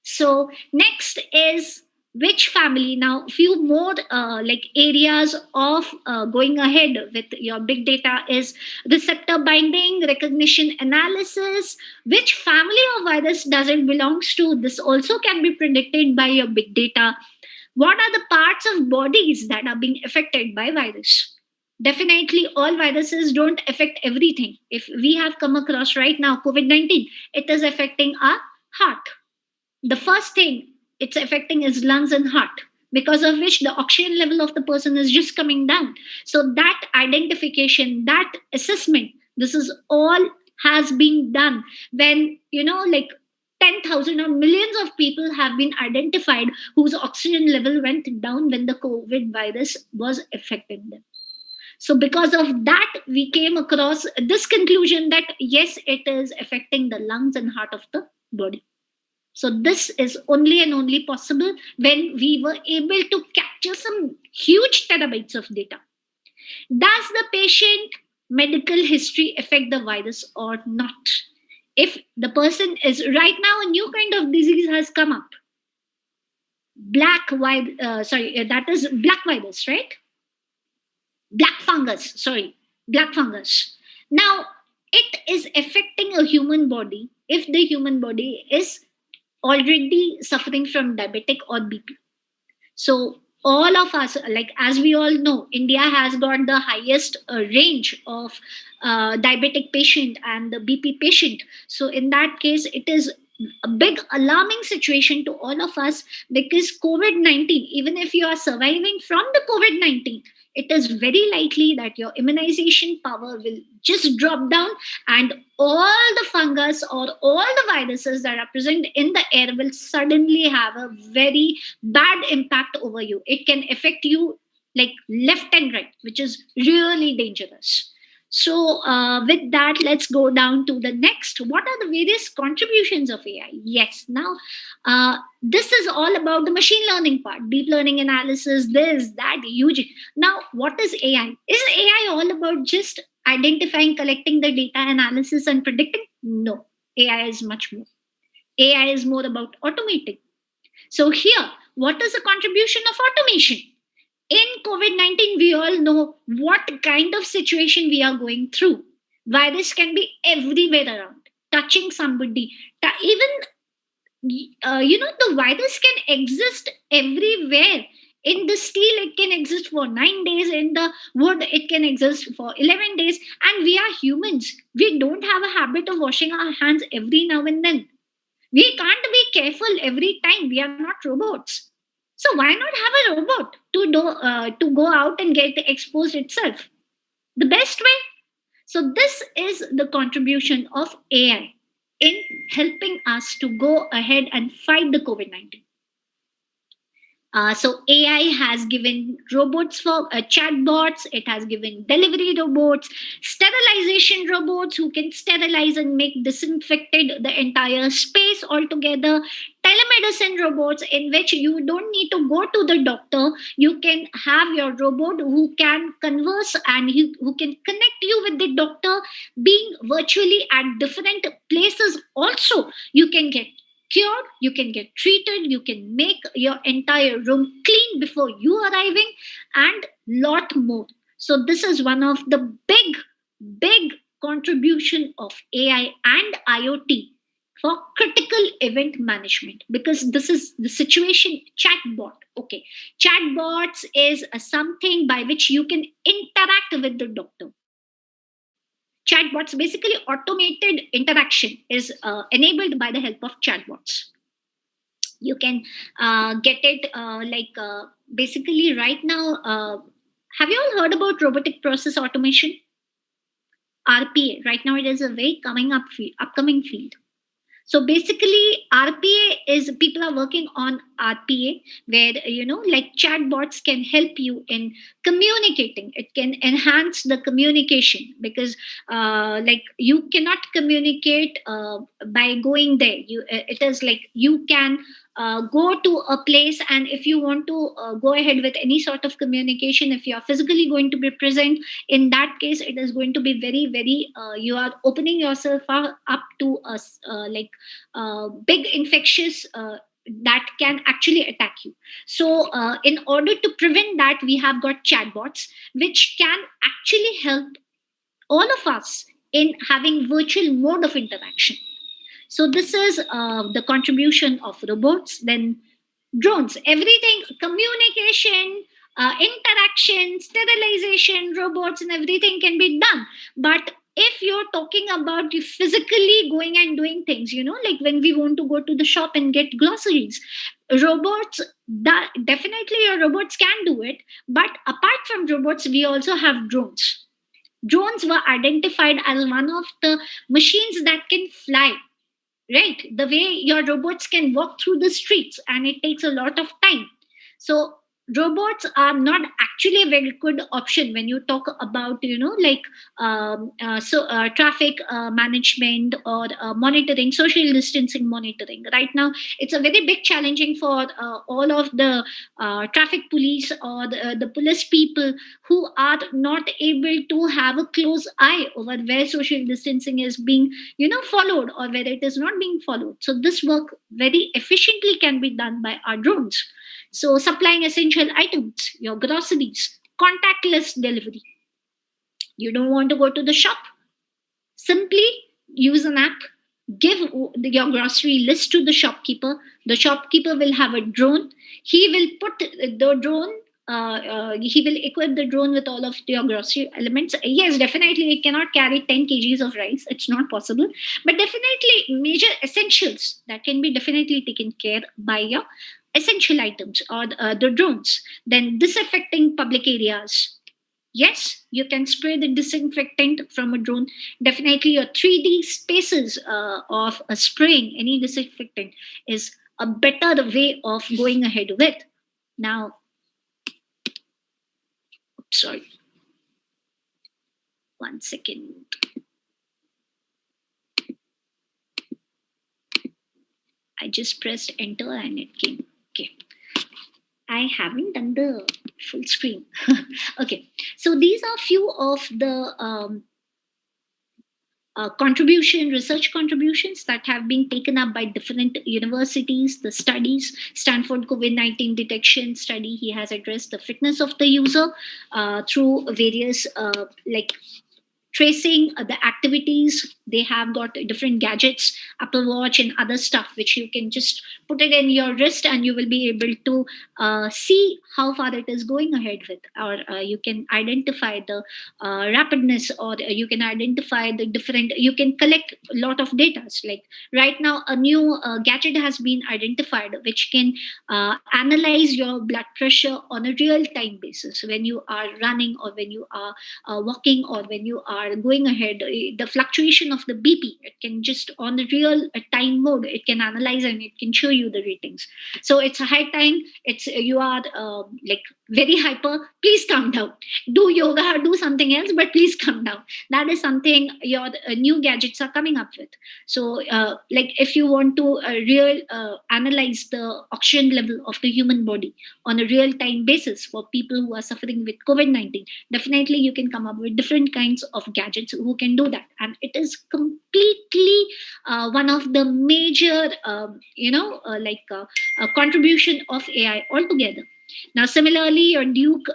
So next is which family. Now few more like areas of going ahead with your big data is receptor binding, recognition analysis. Which family of virus does it belongs to? This also can be predicted by your big data. What are the parts of bodies that are being affected by virus? Definitely all viruses don't affect everything. If we have come across right now COVID-19, it is affecting our heart. The first thing it's affecting is lungs and heart, because of which the oxygen level of the person is just coming down. So that identification, that assessment, this is all has been done when, like 10,000 or millions of people have been identified whose oxygen level went down when the COVID virus was affecting them. So because of that, we came across this conclusion that yes, it is affecting the lungs and heart of the body. So this is only and only possible when we were able to capture some huge terabytes of data. Does the patient medical history affect the virus or not? If the person is right now, a new kind of disease has come up, that is black virus, right? Black fungus, sorry, black fungus. Now, it is affecting a human body if the human body is already suffering from diabetic or BP. So all of us, like as we all know, India has got the highest range of diabetic patient and the BP patient. So in that case, it is a big alarming situation to all of us, because COVID-19, even if you are surviving from the COVID-19, it is very likely that your immunization power will just drop down, and all the fungus or all the viruses that are present in the air will suddenly have a very bad impact over you. It can affect you like left and right, which is really dangerous. So, with that, let's go down to the next. What are the various contributions of AI? Yes, now this is all about the machine learning part, deep learning analysis, this, that, huge. Now, what is AI? Is AI all about just identifying, collecting the data, analysis, and predicting? No, AI is much more. AI is more about automating. So, here, what is the contribution of automation? In COVID-19, we all know what kind of situation we are going through. Virus can be everywhere around, touching somebody. Even, the virus can exist everywhere. In the steel, it can exist for 9 days. In the wood, it can exist for 11 days. And we are humans. We don't have a habit of washing our hands every now and then. We can't be careful every time. We are not robots. So why not have a robot to go out and get exposed itself? The best way. So this is the contribution of AI in helping us to go ahead and fight the COVID-19. So AI has given robots for chatbots. It has given delivery robots, sterilization robots who can sterilize and make disinfected the entire space altogether. Telemedicine robots in which you don't need to go to the doctor. You can have your robot who can converse and who can connect you with the doctor, being virtually at different places. Also, you can get cured, you can get treated, you can make your entire room clean before you arriving, and lot more. So this is one of the big contribution of AI and IoT for critical event management, because this is the situation. Chatbot, okay, chatbots is something by which you can interact with the doctor. Chatbots, basically automated interaction, is enabled by the help of chatbots. You can get it basically right now. Have you all heard about robotic process automation, RPA? Right now, it is a very upcoming field. So basically, RPA is, people are working on RPA, where like chatbots can help you in communicating. It can enhance the communication, because like you cannot communicate by going there. It is like you can go to a place, and if you want to go ahead with any sort of communication, if you are physically going to be present, in that case it is going to be very very you are opening yourself up to a big infectious that can actually attack you. So in order to prevent that, we have got chatbots which can actually help all of us in having virtual mode of interaction. So this is the contribution of robots. Then drones, everything, communication, interaction, sterilization, robots, and everything can be done. But if you're talking about you physically going and doing things, like when we want to go to the shop and get groceries, robots, definitely your robots can do it. But apart from robots, we also have drones. Drones were identified as one of the machines that can fly, right? The way your robots can walk through the streets, and it takes a lot of time. So robots are not actually a very good option when you talk about, like traffic management or monitoring, social distancing monitoring. Right now it's a very big challenging for all of the traffic police or the police people who are not able to have a close eye over where social distancing is being, followed, or where it is not being followed. So this work very efficiently can be done by our drones. So, supplying essential items, your groceries, contactless delivery. You don't want to go to the shop? Simply use an app, give your grocery list to the shopkeeper. The shopkeeper will have a drone. He will put the drone. He will equip the drone with all of your grocery elements. Yes, definitely, it cannot carry 10 kgs of rice. It's not possible. But definitely, major essentials that can be definitely taken care by your essential items or the drones. Then disaffecting public areas. Yes, you can spray the disinfectant from a drone. Definitely, your 3D spaces of spraying any disinfectant is a better way of going ahead with. Now, sorry, 1 second. I just pressed enter and it came. Okay. I haven't done the full screen. Okay. So these are few of the research contributions that have been taken up by different universities. The studies, Stanford COVID-19 detection study, he has addressed the fitness of the user through various like tracing the activities. They have got different gadgets, Apple Watch and other stuff, which you can just put it in your wrist and you will be able to see how far it is going ahead with. Or you can identify the rapidness, or you can identify the different, you can collect a lot of data. Like right now a new gadget has been identified which can analyze your blood pressure on a real time basis when you are running, or when you are walking, or when you are going ahead. The fluctuation of the BP, it can just on the real time mode, it can analyze and it can show you the ratings. So it's a high time, it's you are like very hyper, please calm down, do yoga, do something else, but please calm down. That is something your new gadgets are coming up with. So like if you want to real analyze the oxygen level of the human body on a real time basis for people who are suffering with COVID-19, definitely you can come up with different kinds of gadgets who can do that. And it is completely one of the major contribution of AI altogether. Now similarly, your Duke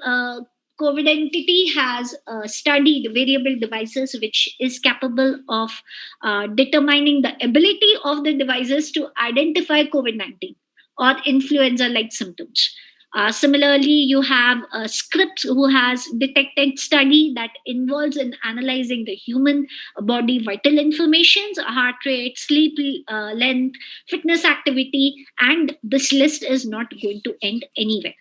COVID entity has studied variable devices which is capable of determining the ability of the devices to identify COVID-19 or influenza like symptoms. Similarly, you have Scripps, who has detected study that involves in analyzing the human body vital informations, heart rate, sleep length, fitness activity, and this list is not going to end anywhere.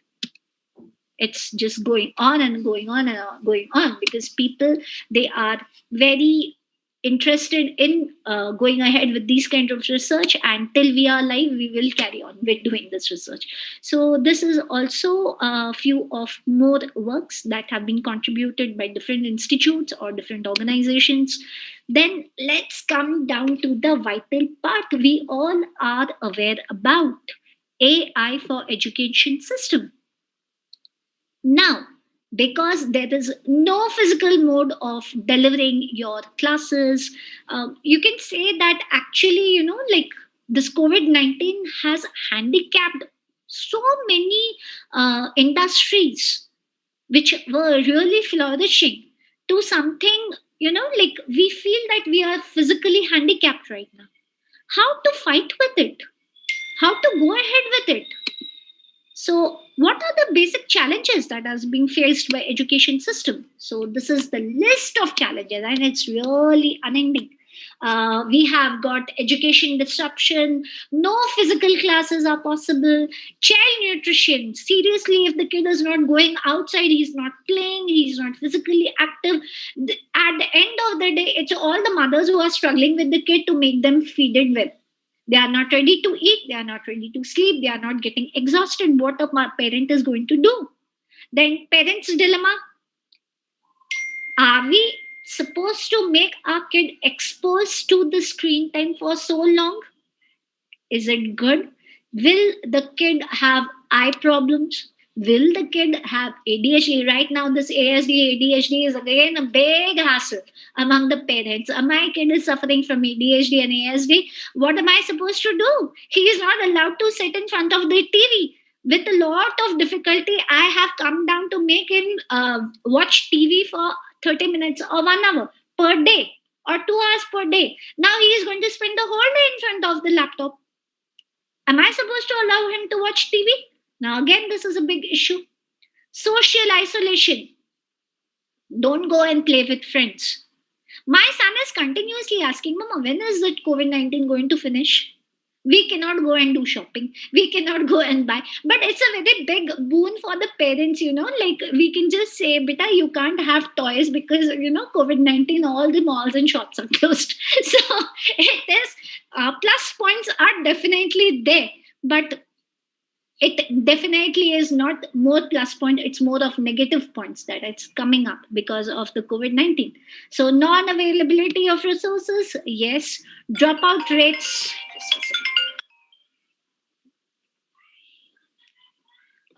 It's just going on and going on and going on, because people, they are very interested in going ahead with these kind of research, and till we are alive we will carry on with doing this research. So this is also a few of more works that have been contributed by different institutes or different organizations. Then let's come down to the vital part we all are aware about: AI for education system. Now, because there is no physical mode of delivering your classes, you can say that actually, like this COVID 19 has handicapped so many industries which were really flourishing to something, like we feel that we are physically handicapped right now. How to fight with it? How to go ahead with it? So, what are the basic challenges that are being faced by education system? So, this is the list of challenges, and it's really unending. We have got education disruption. No physical classes are possible. Child nutrition. Seriously, if the kid is not going outside, he's not playing, he's not physically active. At the end of the day, it's all the mothers who are struggling with the kid to make them feed it well. They are not ready to eat, they are not ready to sleep, they are not getting exhausted. What a parent is going to do? Then, parents' dilemma: are we supposed to make our kid exposed to the screen time for so long? Is it good? Will the kid have eye problems? Will the kid have ADHD? Right now, this ASD, ADHD is again a big hassle among the parents. My kid is suffering from ADHD and ASD. What am I supposed to do? He is not allowed to sit in front of the TV. With a lot of difficulty, I have come down to make him watch TV for 30 minutes or 1 hour per day or 2 hours per day. Now he is going to spend the whole day in front of the laptop. Am I supposed to allow him to watch TV? Now, again, this is a big issue. Social isolation. Don't go and play with friends. My son is continuously asking, Mama, when is that COVID-19 going to finish? We cannot go and do shopping. We cannot go and buy. But it's a very big boon for the parents, like we can just say, Beta, you can't have toys because, COVID-19, all the malls and shops are closed. So it is, plus points are definitely there. But it definitely is not more plus point, it's more of negative points that it's coming up because of the COVID-19. So non-availability of resources, yes. Dropout rates.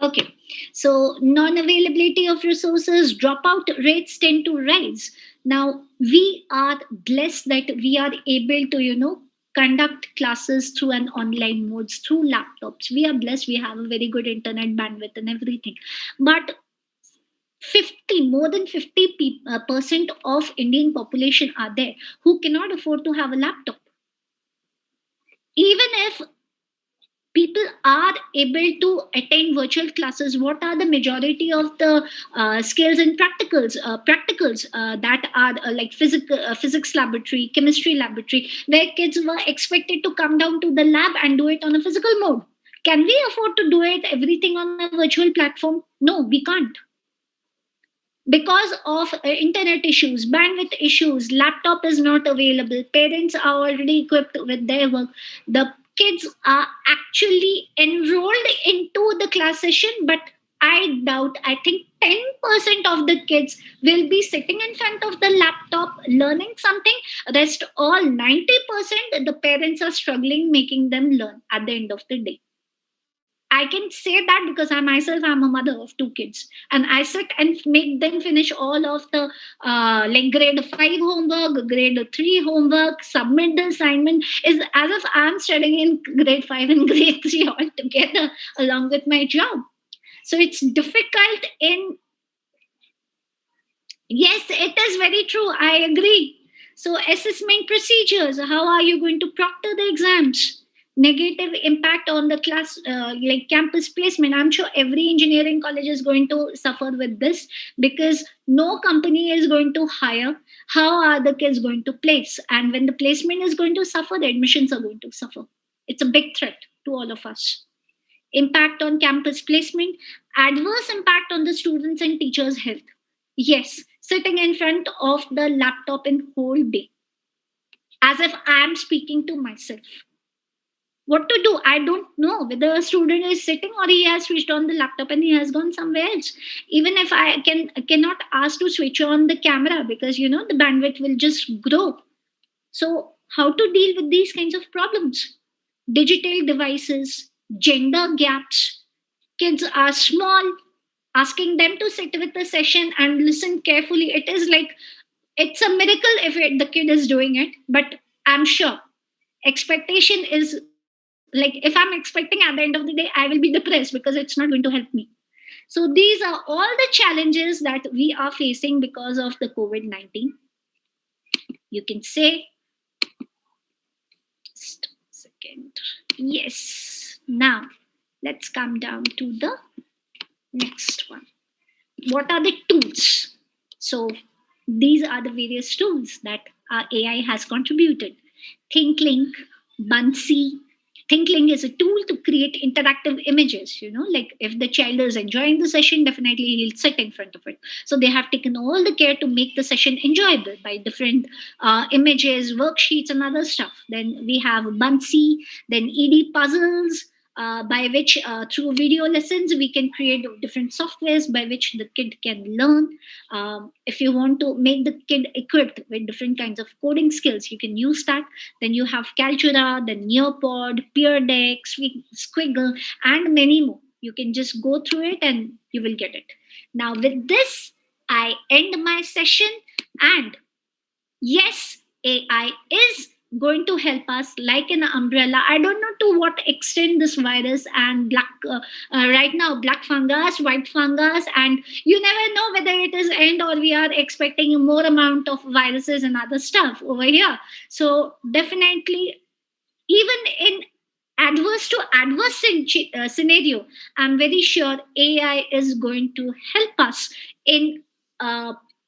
Okay, so non-availability of resources, dropout rates tend to rise. Now we are blessed that we are able to, conduct classes through an online modes through laptops. We are blessed. We have a very good internet bandwidth and everything. But 50 more than 50% of Indian population are there who cannot afford to have a laptop. Even if people are able to attend virtual classes, what are the majority of the skills and practicals that are like physics laboratory, chemistry laboratory, where kids were expected to come down to the lab and do it on a physical mode? Can we afford to do it everything on a virtual platform? No, we can't, because of internet issues, bandwidth issues. Laptop is not available, parents are already equipped with their work, the kids are actually enrolled into the class session, but I doubt, I think 10% of the kids will be sitting in front of the laptop learning something. Rest all 90%, the parents are struggling making them learn at the end of the day. I can say that because I myself am a mother of two kids, and I sit and make them finish all of the like grade 5 homework, grade 3 homework, submit the assignment. Is as if I'm studying in grade 5 and grade 3 all together along with my job. So it's difficult in. Yes, it is very true. I agree. So, assessment procedures, how are you going to proctor the exams? Negative impact on the class, like campus placement. I'm sure every engineering college is going to suffer with this because no company is going to hire. How are the kids going to place? And when the placement is going to suffer, the admissions are going to suffer. It's a big threat to all of us. Impact on campus placement, adverse impact on the students and teachers' health. Yes, sitting in front of the laptop in whole day, as if I am speaking to myself. What to do? I don't know whether a student is sitting or he has switched on the laptop and he has gone somewhere else. Even if I cannot ask to switch on the camera because the bandwidth will just grow. So how to deal with these kinds of problems? Digital devices, gender gaps. Kids are small, asking them to sit with the session and listen carefully, it is like it's a miracle if the kid is doing it. But I'm sure expectation is like, if I'm expecting at the end of the day, I will be depressed because it's not going to help me. So these are all the challenges that we are facing because of the COVID-19. You can say, just a second. Yes. Now let's come down to the next one. What are the tools? So these are the various tools that our AI has contributed. ThinkLink, Bunsey, ThinkLink is a tool to create interactive images. Like if the child is enjoying the session, definitely he'll sit in front of it. So they have taken all the care to make the session enjoyable by different images, worksheets, and other stuff. Then we have Bunsy, then ED puzzles, by which through video lessons we can create different softwares by which the kid can learn. If you want to make the kid equipped with different kinds of coding skills, you can use that. Then you have Kaltura, then Neopod, Peer Deck, Squiggle, and many more. You can just go through it and you will get it. Now, with this, I end my session. And yes, AI is going to help us like an umbrella. I don't know to what extent this virus and right now black fungus, white fungus, and you never know whether it is end or we are expecting more amount of viruses and other stuff over here. So definitely, even in adverse to adverse scenario, I'm very sure AI is going to help us in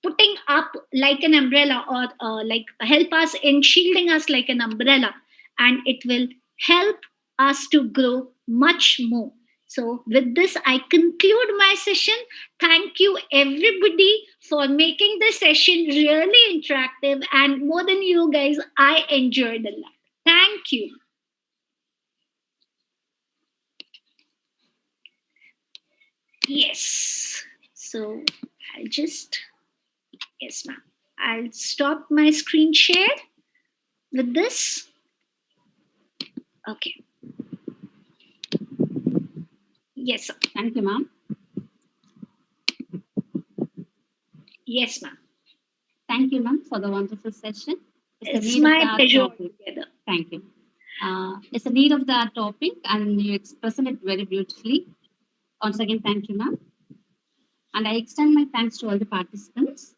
putting up like an umbrella, or like help us in shielding us like an umbrella, and it will help us to grow much more. So with this, I conclude my session. Thank you everybody for making the session really interactive, and more than you guys, I enjoyed a lot. Thank you. Yes. So I'll just, yes, ma'am. I'll stop my screen share with this. Okay. Yes, sir. Thank you, ma'am. Yes, ma'am. Thank you, ma'am, for the wonderful session. It's my pleasure together. Thank you. It's a need of that topic, and you expressed it very beautifully. Once again, thank you, ma'am. And I extend my thanks to all the participants.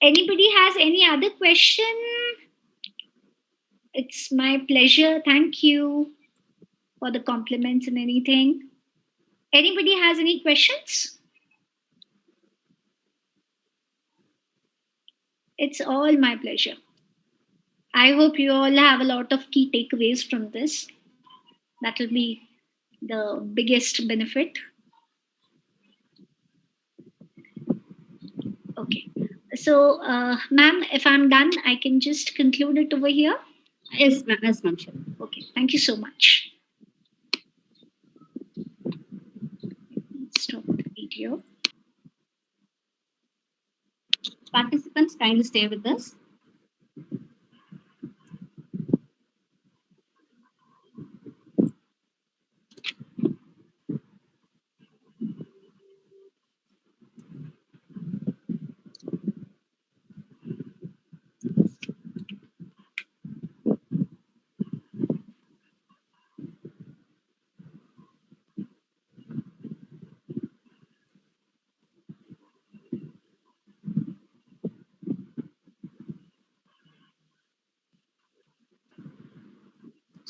Anybody has any other question? It's my pleasure. Thank you for the compliments and anything. Anybody has any questions? It's all my pleasure. I hope you all have a lot of key takeaways from this. That will be the biggest benefit. Okay. So, ma'am, if I'm done, I can just conclude it over here. Yes, ma'am. Yes, ma'am. Sure. Okay. Thank you so much. Stop the video. Participants, kindly stay with us.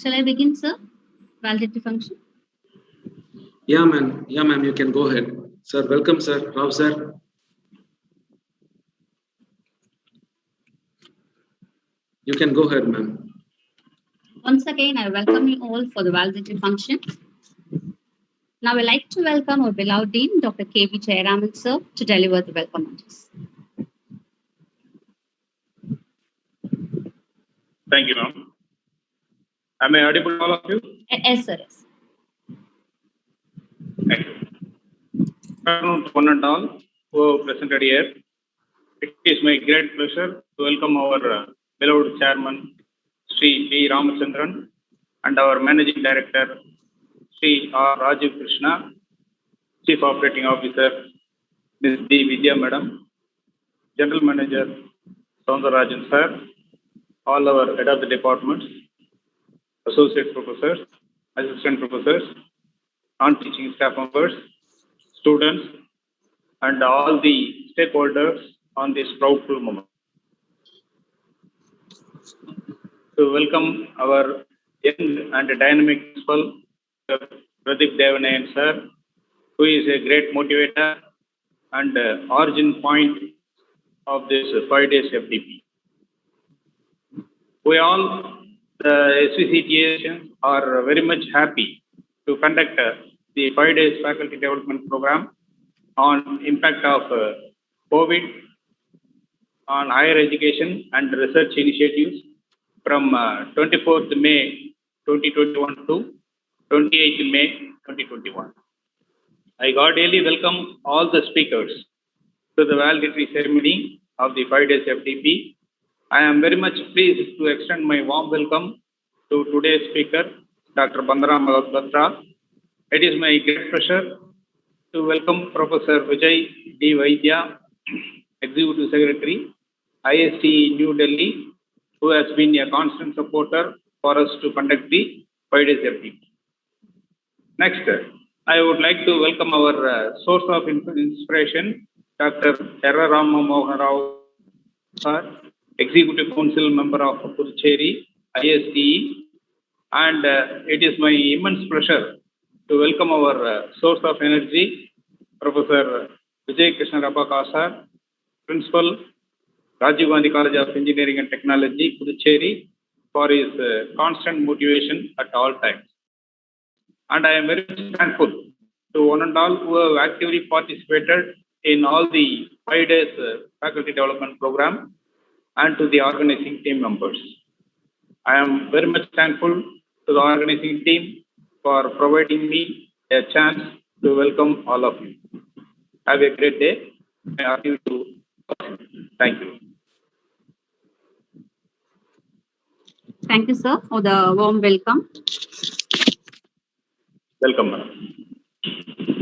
Shall I begin, sir? Validity function. Yeah, ma'am. Yeah, ma'am. You can go ahead, sir. Welcome, sir. Rao, sir. You can go ahead, ma'am. Once again, I welcome you all for the validity function. Now, I'd like to welcome our beloved Dean, Dr. K.V. Jayaraman, sir, to deliver the welcome address. Thank you, ma'am. Am I audible to all of you? Yes, sir. Yes. Thank you. Good afternoon to one and all who presented here. It is my great pleasure to welcome our beloved chairman, Sri B. Ramachandran, and our managing director, Sri R. Rajiv Krishna, Chief Operating Officer, Ms. D. Vidya Madam, General Manager, Soundarajan Sir, all our head of the departments, associate professors, assistant professors, non-teaching staff members, students, and all the stakeholders on this proudful moment. To welcome our young and dynamic principal, Pradeep Devanayan sir, who is a great motivator and origin point of this 5 days FDP. We all, the SVCET are very much happy to conduct the 5 days faculty development program on impact of COVID on higher education and research initiatives from 24th May 2021 to 28th May 2021. I cordially welcome all the speakers to the valedictory ceremony of the 5 days FDP. I am very much pleased to extend my warm welcome to today's speaker, Dr. Bandara Malhotra. It is my great pleasure to welcome Professor Vijay D. Vaidya, Executive Secretary, IST New Delhi, who has been a constant supporter for us to conduct the 5 days FDP. Next, I would like to welcome our source of inspiration, Dr. Erra Rama Mohan Rao, sir, Executive Council member of Puducherry, ISTE, and it is my immense pleasure to welcome our source of energy, Professor Vijay Krishna Rapaka, sir, Principal, Rajiv Gandhi College of Engineering and Technology, Puducherry, for his constant motivation at all times. And I am very thankful to one and all who have actively participated in all the 5 days faculty development program and to the organizing team members. I am very much thankful to the organizing team for providing me a chance to welcome all of you. Have a great day. I ask you to thank you. Thank you, sir, for the warm welcome. Welcome, madam.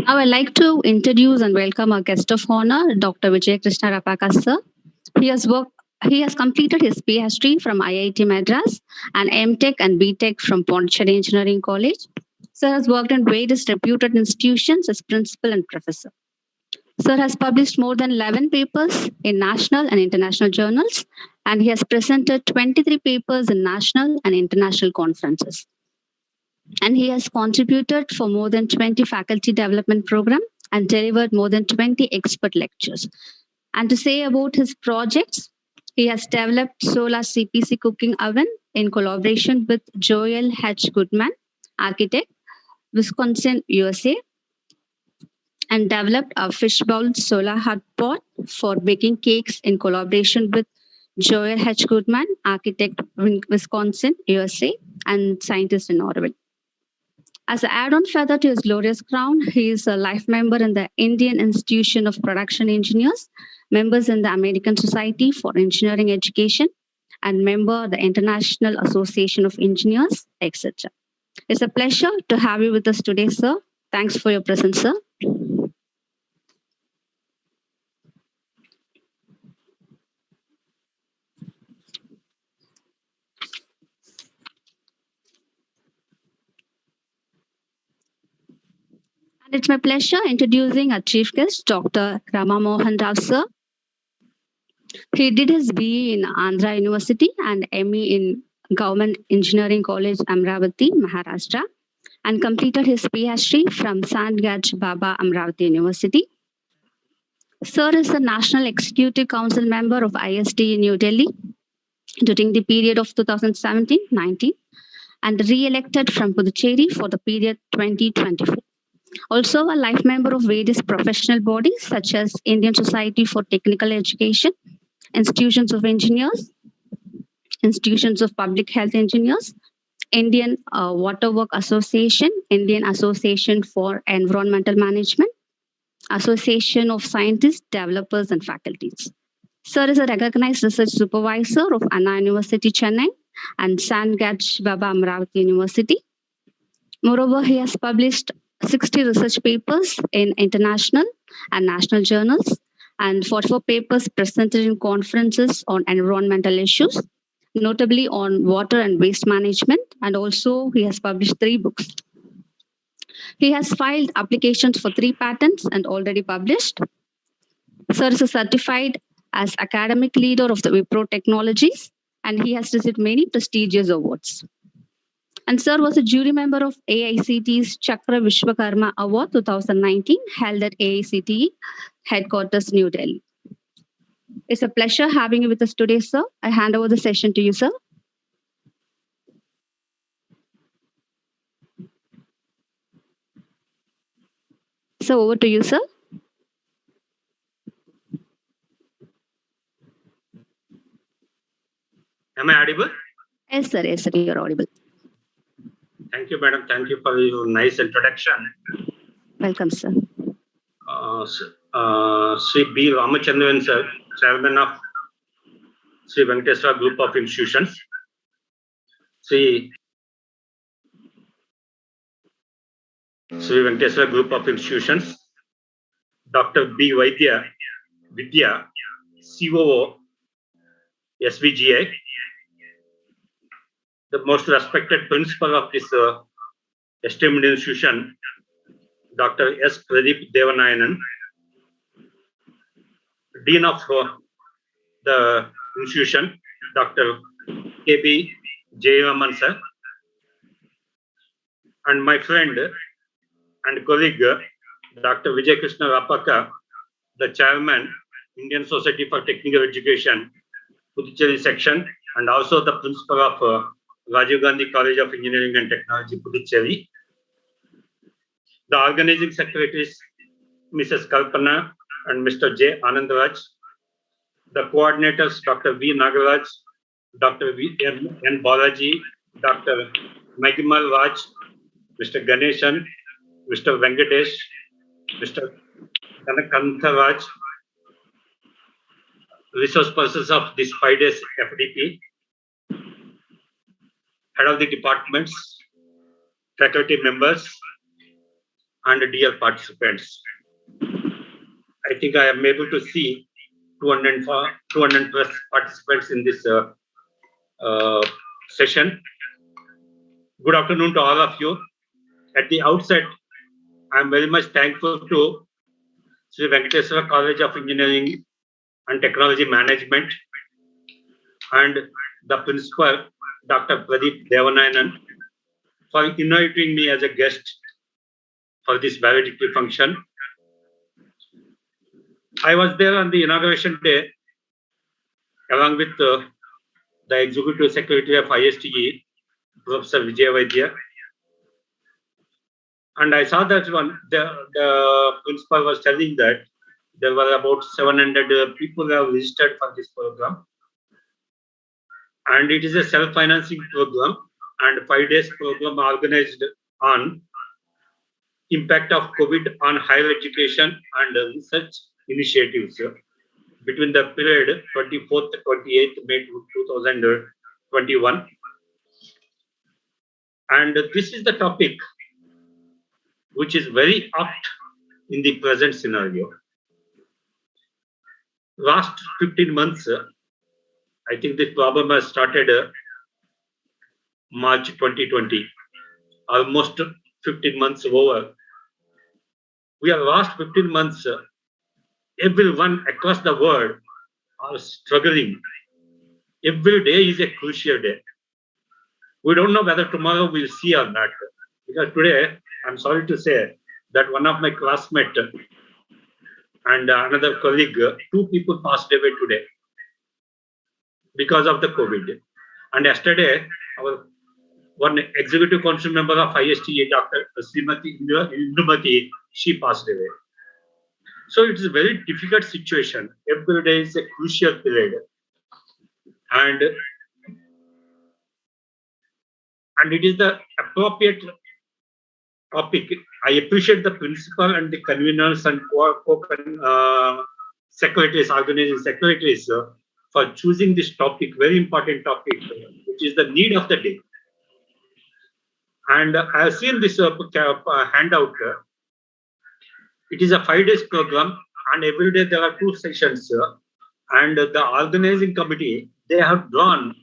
Now I'd like to introduce and welcome our guest of honor, Dr. Vijay Krishna Rapaka, sir. He has completed his PhD from IIT Madras and MTech and BTech from Puducherry Engineering College. Sir has worked in various reputed institutions as principal and professor. Sir has published more than 11 papers in national and international journals, and he has presented 23 papers in national and international conferences. And he has contributed for more than 20 faculty development programs and delivered more than 20 expert lectures. And to say about his projects, he has developed solar CPC cooking oven in collaboration with Joel H. Goodman, architect, Wisconsin, USA, and developed a fishbowl solar hot pot for baking cakes in collaboration with Joel H. Goodman, architect, Wisconsin, USA, and scientist in Oregon. As an add-on feather to his glorious crown, he is a life member in the Indian Institution of Production Engineers, members in the American Society for Engineering Education, and member of the International Association of Engineers, etc. It's a pleasure to have you with us today, sir. Thanks for your presence, sir. And it's my pleasure introducing our chief guest, Dr. Rama Mohan Rao, sir. He did his BE in Andhra University and ME in Government Engineering College, Amravati, Maharashtra, and completed his PhD from Sant Gaj Baba Amravati University. Sir is a National Executive Council member of IST in New Delhi during the period of 2017-19 and re-elected from Puducherry for the period 2024. Also a life member of various professional bodies such as Indian Society for Technical Education, Institutions of Engineers, Institutions of Public Health Engineers, Indian Waterwork Association, Indian Association for Environmental Management, Association of Scientists, Developers and Faculties. Sir is a recognized research supervisor of Anna University, Chennai and Sant Gaj Baba Amravati University. Moreover, he has published 60 research papers in international and national journals and 44 papers presented in conferences on environmental issues, notably on water and waste management, and also he has published 3 books. He has filed applications for 3 patents and already published. Sir is certified as academic leader of the Wipro Technologies, and he has received many prestigious awards. And Sir was a jury member of AICTE's Chakra Vishwakarma Award 2019, held at AICTE headquarters, New Delhi. It's a pleasure having you with us today, sir. I hand over the session to you, sir. So over to you, sir. Am I audible? Yes, sir. Yes, sir. You're audible. Thank you, madam. Thank you for your nice introduction. Welcome, sir. Sri B. Ramachandran, sir, chairman of Sri Venkateswara Group of Institutions. Sri Venkateswara Group of Institutions. Dr. B. Vidya, COO, SVCET. The most respected principal of this esteemed institution, Dr. S. Pradeep Devanayanan, Dean of the institution, Dr. K.B. Jayaraman, sir, and my friend and colleague, Dr. Vijay Krishna Rapaka, the chairman, Indian Society for Technical Education, Puducherry section, and also the principal of Rajiv Gandhi College of Engineering and Technology, Puducherry. The organizing secretaries, Mrs. Kalpana and Mr. J. Anandaraj. The coordinators, Dr. V. Nagaraj, Dr. V. N. Balaji, Dr. Magimal Raj, Mr. Ganeshan, Mr. Venkatesh, Mr. Kanakantha Raj, resource persons of this 5 days FDP, head of the departments, faculty members, and dear participants. I think I am able to see 200 plus participants in this session. Good afternoon to all of you. At the outset, I am very much thankful to Sri Venkateswara College of Engineering and Technology Management and the principal, Dr. Pradeep Devanayanan, for inviting me as a guest for this valedictory function. I was there on the inauguration day along with the Executive Secretary of ISTE, Professor Vijay Vaidya. And I saw that the principal was telling that there were about 700 people who have registered for this program. And it is a self-financing program and 5 days program organized on impact of COVID on higher education and research initiatives between the period 24th to 28th May 2021. And this is the topic which is very apt in the present scenario. Last 15 months, I think this problem has started March 2020, almost 15 months over. We have last 15 months, everyone across the world are struggling. Every day is a crucial day. We don't know whether tomorrow we'll see or not. Because today, I'm sorry to say that one of my classmates and another colleague, 2 people passed away today because of the COVID. And yesterday, our one executive council member of ISTE, Dr. Srimati Indumati, she passed away. So it's a very difficult situation. Every day is a crucial period. And it is the appropriate topic. I appreciate the principal and the conveners and secretaries, organizing secretaries for choosing this topic, very important topic, which is the need of the day. And I have seen this handout. It is a 5 days program, and every day there are 2 sessions. And the organizing committee, they have drawn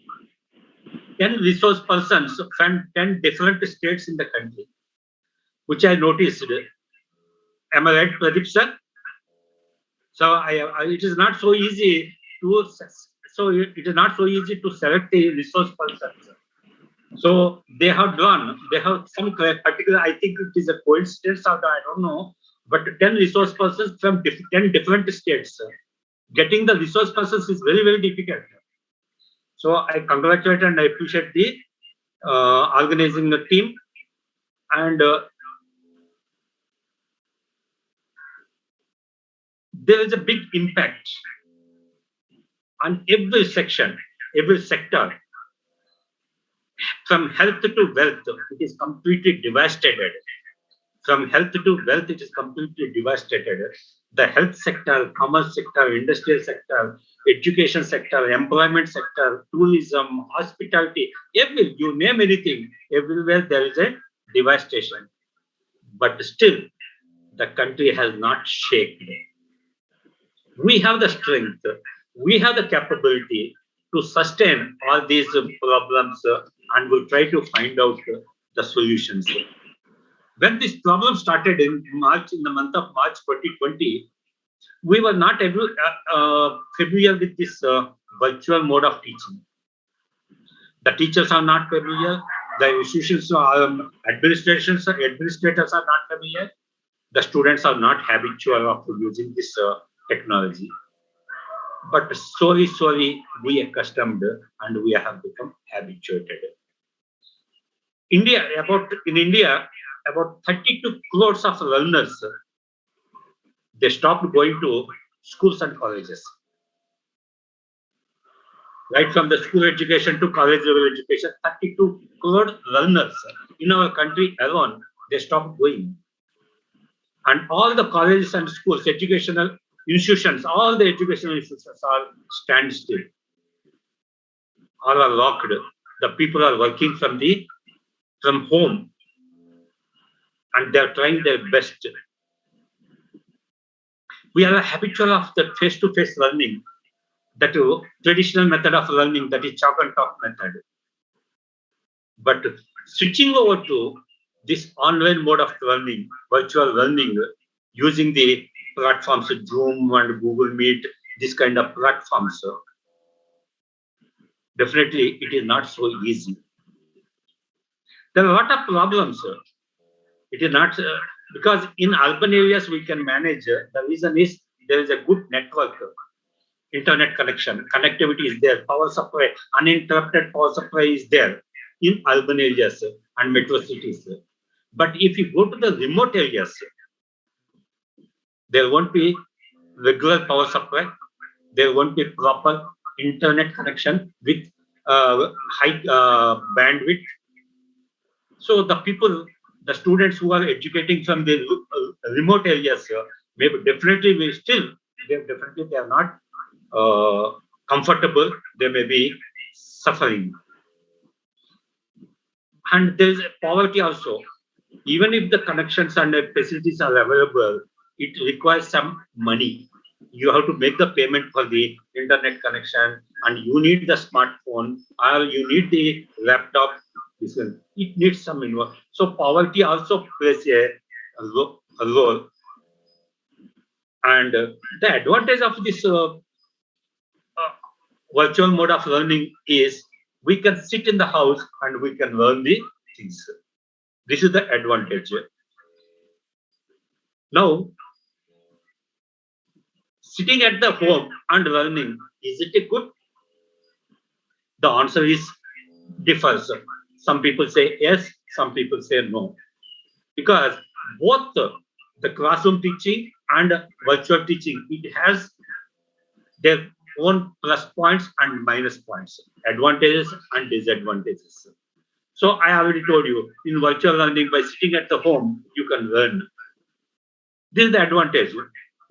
10 resource persons from 10 different states in the country, which I noticed. Am I right, Pradeep sir? So it is not so easy to select the resource persons. So they have some particular, I think it is a coincidence or I don't know, but 10 resource persons from 10 different states. Getting the resource persons is very, very difficult. So I congratulate and I appreciate the organizing the team. And there is a big impact on every section, every sector. From health to wealth, it is completely devastated. From health to wealth, it is completely devastated. The health sector, commerce sector, industrial sector, education sector, employment sector, tourism, hospitality, you name anything, everywhere there is a devastation. But still, the country has not shaken. We have the strength, we have the capability to sustain all these problems and we'll try to find out the solutions. When this problem started in the month of March 2020, we were not familiar with this virtual mode of teaching. The teachers are not familiar, the institutions, administrators are not familiar, the students are not habitual of using this technology. But slowly we accustomed and we have become habituated. In India, about 32 crores of learners, they stopped going to schools and colleges. Right from the school education to college level education, 32 crore learners in our country alone, they stopped going. And all the colleges and schools, educational institutions, all the educational institutions are standstill, all are locked. The people are working from home and they're trying their best. We are habitual of the face-to-face learning, that traditional method of learning, that is chalk and talk method. But switching over to this online mode of learning, virtual learning, using the platforms Zoom and Google Meet, this kind of platforms, definitely it is not so easy. There are a lot of problems. It is not because in urban areas we can manage. The reason is there is a good network, internet connection, connectivity is there, power supply, uninterrupted power supply is there in urban areas and metro cities. But if you go to the remote areas, there won't be regular power supply, there won't be proper internet connection with high bandwidth. So the students who are educating from the remote areas here, maybe definitely they are not comfortable, they may be suffering. And there is poverty also. Even if the connections and the facilities are available, it requires some money. You have to make the payment for the internet connection, and you need the smartphone, or you need the laptop. It needs some investment. So poverty also plays a role. And the advantage of this virtual mode of learning is we can sit in the house and we can learn the things. This is the advantage. Now, sitting at the home and learning, is it a good? The answer is differs. Some people say yes, some people say no. Because both the classroom teaching and virtual teaching, it has their own plus points and minus points, advantages and disadvantages. So I already told you, in virtual learning, by sitting at the home, you can learn. This is the advantage.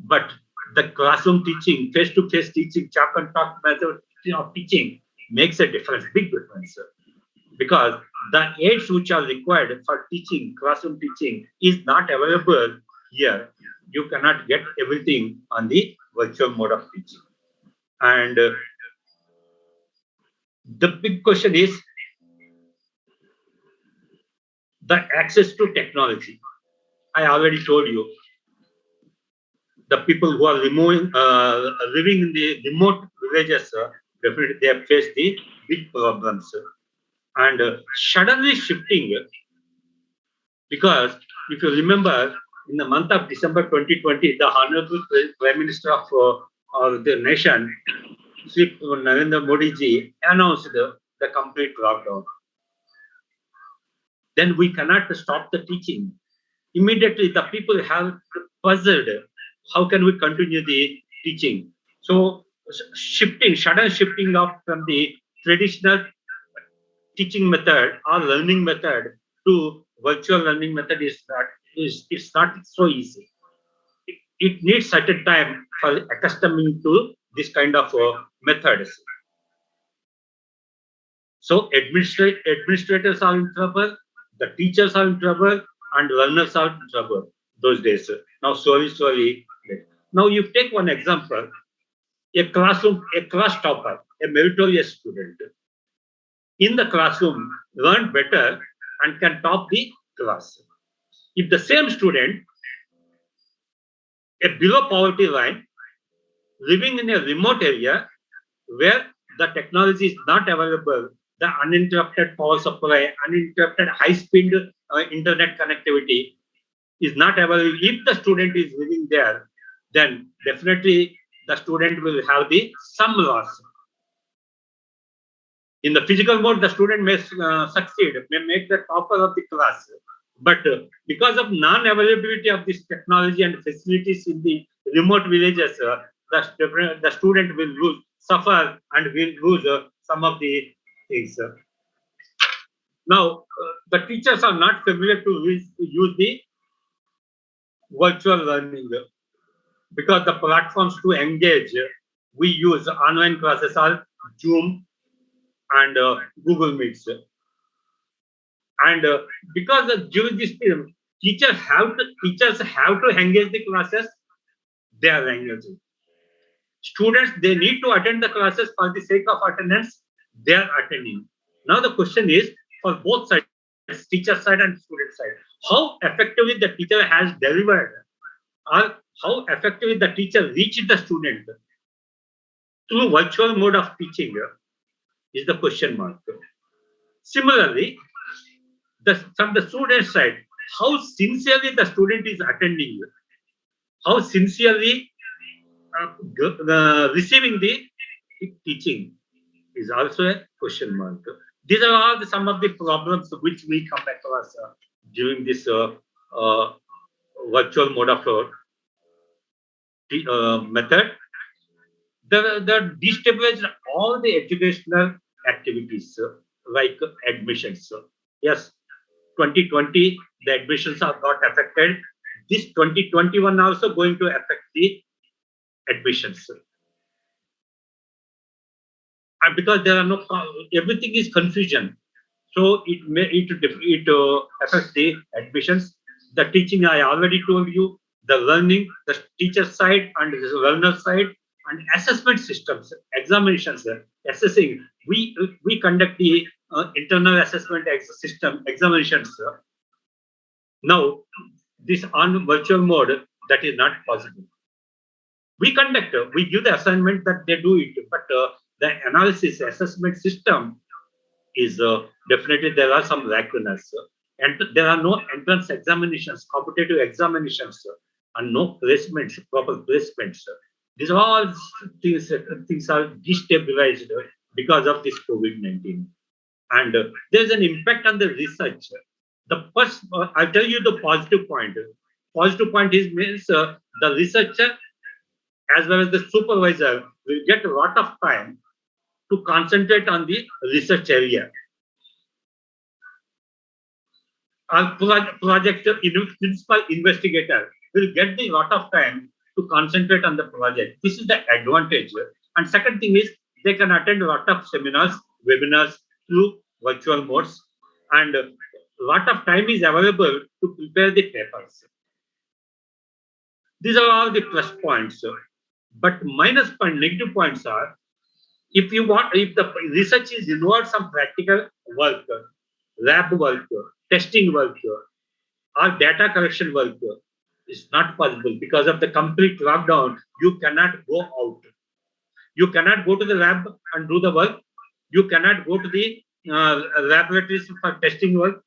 But the classroom teaching, face-to-face teaching, chalk and talk method of teaching makes a difference, big difference. Because the aids which are required for teaching, classroom teaching, is not available here. You cannot get everything on the virtual mode of teaching. And the big question is the access to technology. I already told you, the people who are living in the remote villages, definitely they have faced the big problems. And suddenly shifting, because if you remember, in the month of December 2020, the Honorable Prime Minister of the nation, Sri Narendra Modi ji, announced the complete lockdown. Then we cannot stop the teaching. Immediately, the people have puzzled how can we continue the teaching? So sudden shifting of from the traditional teaching method or learning method to virtual learning method it's not so easy. It needs certain time for accustoming to this kind of methods. So administrators are in trouble, the teachers are in trouble, and learners are in trouble those days. Now slowly. Now you take one example, a class topper, a meritorious student. In the classroom, learn better and can top the class. If the same student, a below poverty line, living in a remote area where the technology is not available, the uninterrupted power supply, uninterrupted high-speed internet connectivity is not available. If the student is living there, then definitely the student will have some loss. In the physical mode, the student may succeed, may make the topper of the class. But because of non-availability of this technology and facilities in the remote villages, the student will suffer and will lose some of the things. Now, the teachers are not familiar to use the virtual learning because the platforms to engage, we use online classes are Zoom and Google Meets. And because during this period, teachers have to engage the classes, they are engaging. Students, they need to attend the classes for the sake of attendance, they are attending. Now the question is for both sides, teacher side and student side, how effectively the teacher has delivered or how effectively the teacher reached the student through virtual mode of teaching is the question mark. Similarly, from the student side, how sincerely the student is attending, how sincerely receiving the teaching is also a question mark. These are all some of the problems which we come across during this virtual mode of method. The destabilized all the educational activities like admissions. Yes, 2020 the admissions are got affected. This 2021 also going to affect the admissions. And because there are no, everything is confusion, so it affects the admissions. The teaching I already told you, the learning, the teacher side and the learner side, and assessment systems, examinations, assessing. We conduct the internal assessment system examinations. Now, this on virtual mode, that is not possible. We give the assignment that they do it, but the analysis assessment system is definitely there are some lacunas, and there are no entrance examinations, competitive examinations, and no placements, proper placements. These are all things are destabilized because of this COVID-19, and there's an impact on the research. The first, I'll tell you the positive point. Positive point is means the researcher as well as the supervisor will get a lot of time to concentrate on the research area. Our project principal investigator will get a lot of time to concentrate on the project. This is the advantage. And second thing is they can attend a lot of seminars, webinars through virtual modes, and a lot of time is available to prepare the papers. These are all the plus points. But minus point, negative points are, if the research is involved some practical work, lab work, testing work, or data collection work, is not possible because of the complete lockdown. You cannot go out. You cannot go to the lab and do the work. You cannot go to the laboratories for testing work,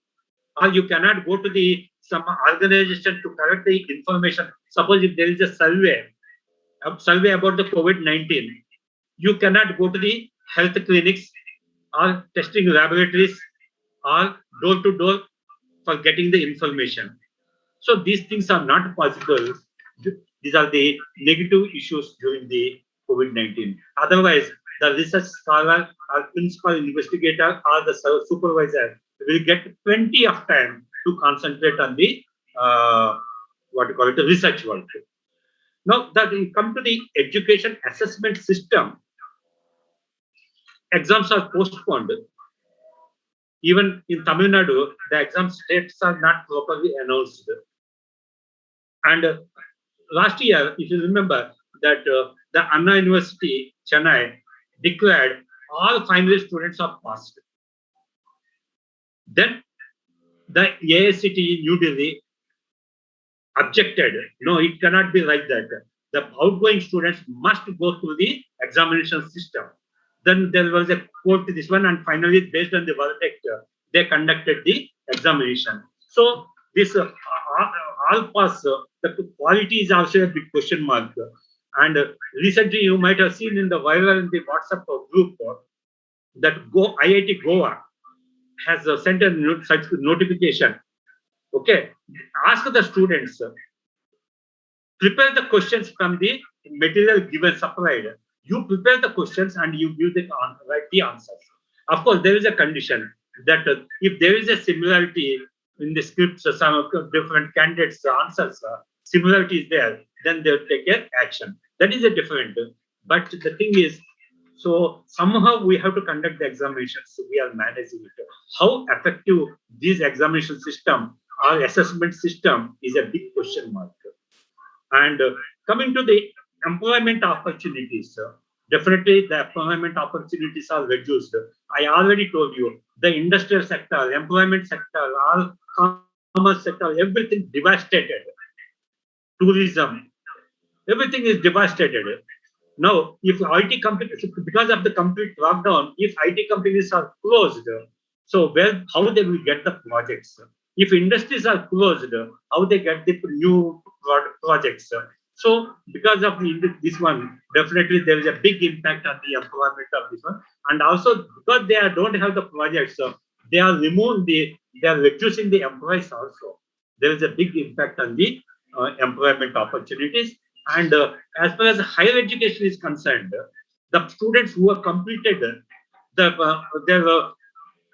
or you cannot go to some organization to collect the information. Suppose if there is a survey about the COVID-19, you cannot go to the health clinics or testing laboratories or door to door for getting the information. So these things are not possible These are the negative issues during the COVID-19. Otherwise, the research scholar or principal investigator or the supervisor will get plenty of time to concentrate on the what you call it, the research work. Now that we come to the education assessment system, exams are postponed. Even in Tamil Nadu, the exam dates are not properly announced. And last year, if you remember, that the Anna University, Chennai, declared all finalist students are passed. Then the AICTE New Delhi objected. No, it cannot be like that. The outgoing students must go through the examination system. Then there was a court to this one, and finally, based on the verdict, they conducted the examination. So this all pass, the quality is also a big question mark. And recently, you might have seen in the viral in the WhatsApp group that IIT Goa has sent a such notification. Okay, ask the students, prepare the questions from the material given supplied. You prepare the questions and you give write the answers. Of course, there is a condition that if there is a similarity in the scripts, some different candidates' answers, similarity is there, then they will take an action. That is a different. But the thing is, so somehow we have to conduct the examinations. So we are managing it. How effective this examination system or assessment system is a big question mark. And coming to the employment opportunities, definitely the employment opportunities are reduced. I already told you the industrial sector, employment sector, all commerce sector, everything devastated. Tourism, everything is devastated. Now, if IT companies, because of the complete lockdown, if IT companies are closed, so how they will get the projects? If industries are closed, how they get the new projects? So, because of this one, definitely there is a big impact on the employment of this one, and also because they don't have the projects, they are reducing the employees also. There is a big impact on the employment opportunities. And as far as higher education is concerned, the students who have completed their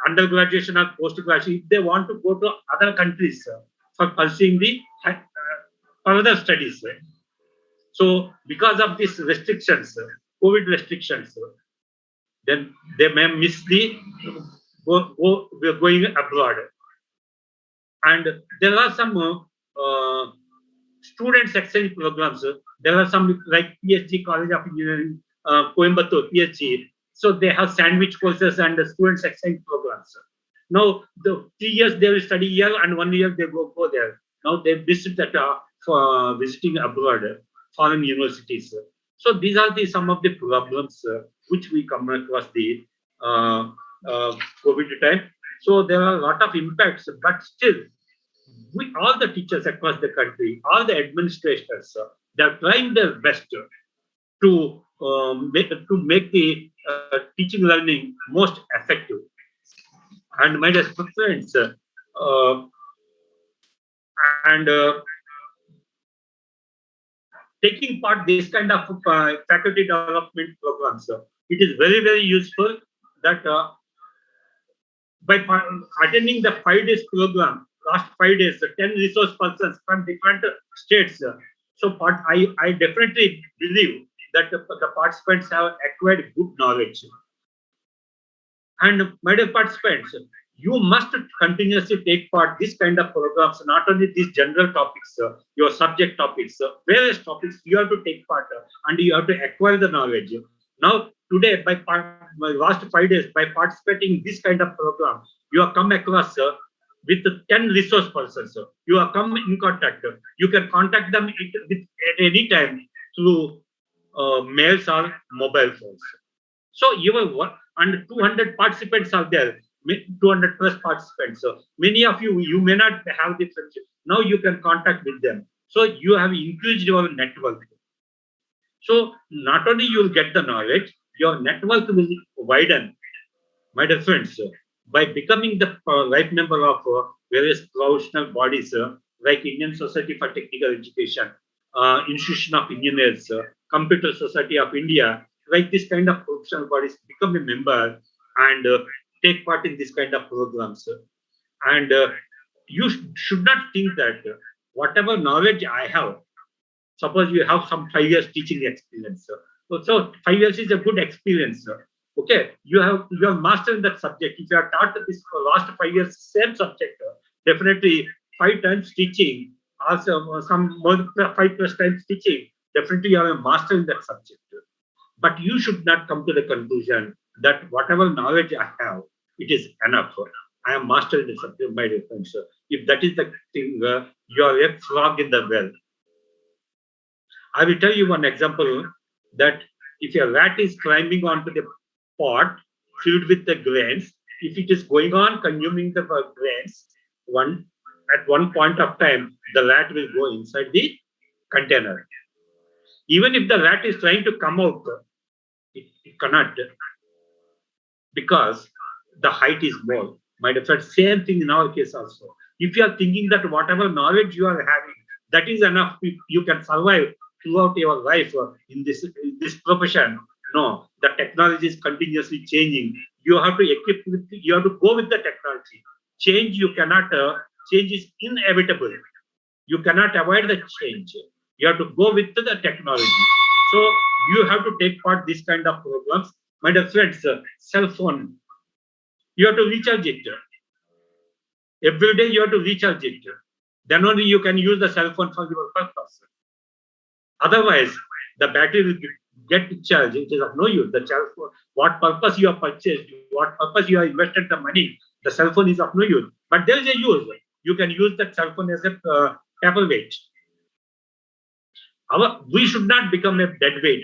undergraduation or post-graduation, if they want to go to other countries for pursuing the further studies. So because of these restrictions, COVID restrictions, then they may miss the going abroad. And there are some students exchange programs. There are some like PhD, College of Engineering, Coimbatore, PhD. So they have sandwich courses and students exchange programs. Now, the 3 years they will study here and 1 year they go there. Now they visit that for visiting abroad, foreign universities. So these are some of the problems which we come across the COVID time. So there are a lot of impacts, but still, all the teachers across the country, all the administrators, they're trying their best to make the teaching learning most effective. And my dear friends, taking part this kind of faculty development programs, it is very, very useful that by attending the 5 days program, last 5 days, 10 resource persons from different states. So I definitely believe that the participants have acquired good knowledge. And my dear participants, you must continuously take part this kind of programs, not only these general topics, your subject topics, various topics, you have to take part and you have to acquire the knowledge. Now, today, by last 5 days, by participating in this kind of program, you have come across with 10 resource persons. You have come in contact. You can contact them at any time through mails or mobile phones. So and 200 participants are there, 200 plus participants. So many of you may not have the friendship. Now you can contact with them. So you have increased your network. So not only you will get the knowledge, your network will widen. My dear friends, by becoming the right member of various professional bodies like Indian Society for Technical Education, Institution of Engineers, Computer Society of India, like this kind of professional bodies, become a member and take part in this kind of programs. And you should not think that whatever knowledge I have, suppose you have some 5 years teaching experience. So 5 years is a good experience. Okay, you have mastered that subject. If you are taught this for last 5 years same subject, definitely 5 times teaching, also some more 5+ times teaching, definitely you have a master in that subject. But you should not come to the conclusion that whatever knowledge I have, it is enough. I am master in the subject, my dear friends. If that is the thing, you are a frog in the well. I will tell you one example that if a rat is climbing onto the pot filled with the grains, if it is going on consuming the grains, at one point of time, the rat will go inside the container. Even if the rat is trying to come out, it cannot, because the height is more. My dear friend, same thing in our case also. If you are thinking that whatever knowledge you are having, that is enough, you can survive throughout your life in this profession. No, the technology is continuously changing. You have to equip with, you have to go with the technology. Change you cannot, change is inevitable. You cannot avoid the change. You have to go with the technology. So you have to take part this kind of programs. My dear friends, cell phone, you have to recharge it. Every day you have to recharge it. Then only you can use the cell phone for your purpose. Otherwise, the battery will get charged. It is of no use. The cell phone, what purpose you have purchased, what purpose you have invested the money, the cell phone is of no use. But there is a use. You can use that cell phone as a paperweight. We should not become a dead weight.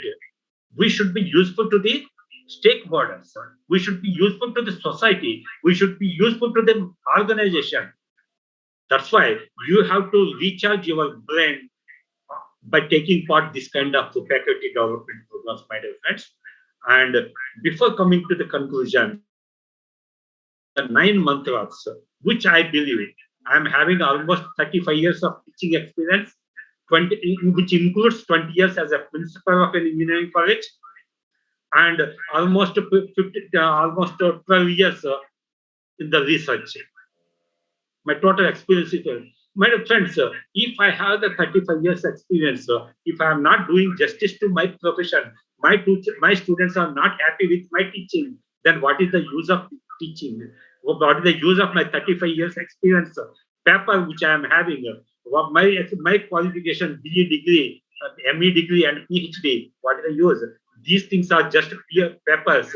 We should be useful to the stakeholders. We should be useful to the society. We should be useful to the organization. That's why you have to recharge your brain by taking part this kind of faculty development programs, my dear friends. And before coming to the conclusion, the 9 mantras, which I believe I am having almost 35 years of teaching experience, which includes 20 years as a principal of an engineering college, and almost 12 years in the research. My total experience is, my friends, if I have the 35 years experience, if I am not doing justice to my profession, my students are not happy with my teaching, then what is the use of teaching? What is the use of my 35 years experience paper which I am having? My qualification, BE degree, ME degree, and PhD, what is the use? These things are just papers.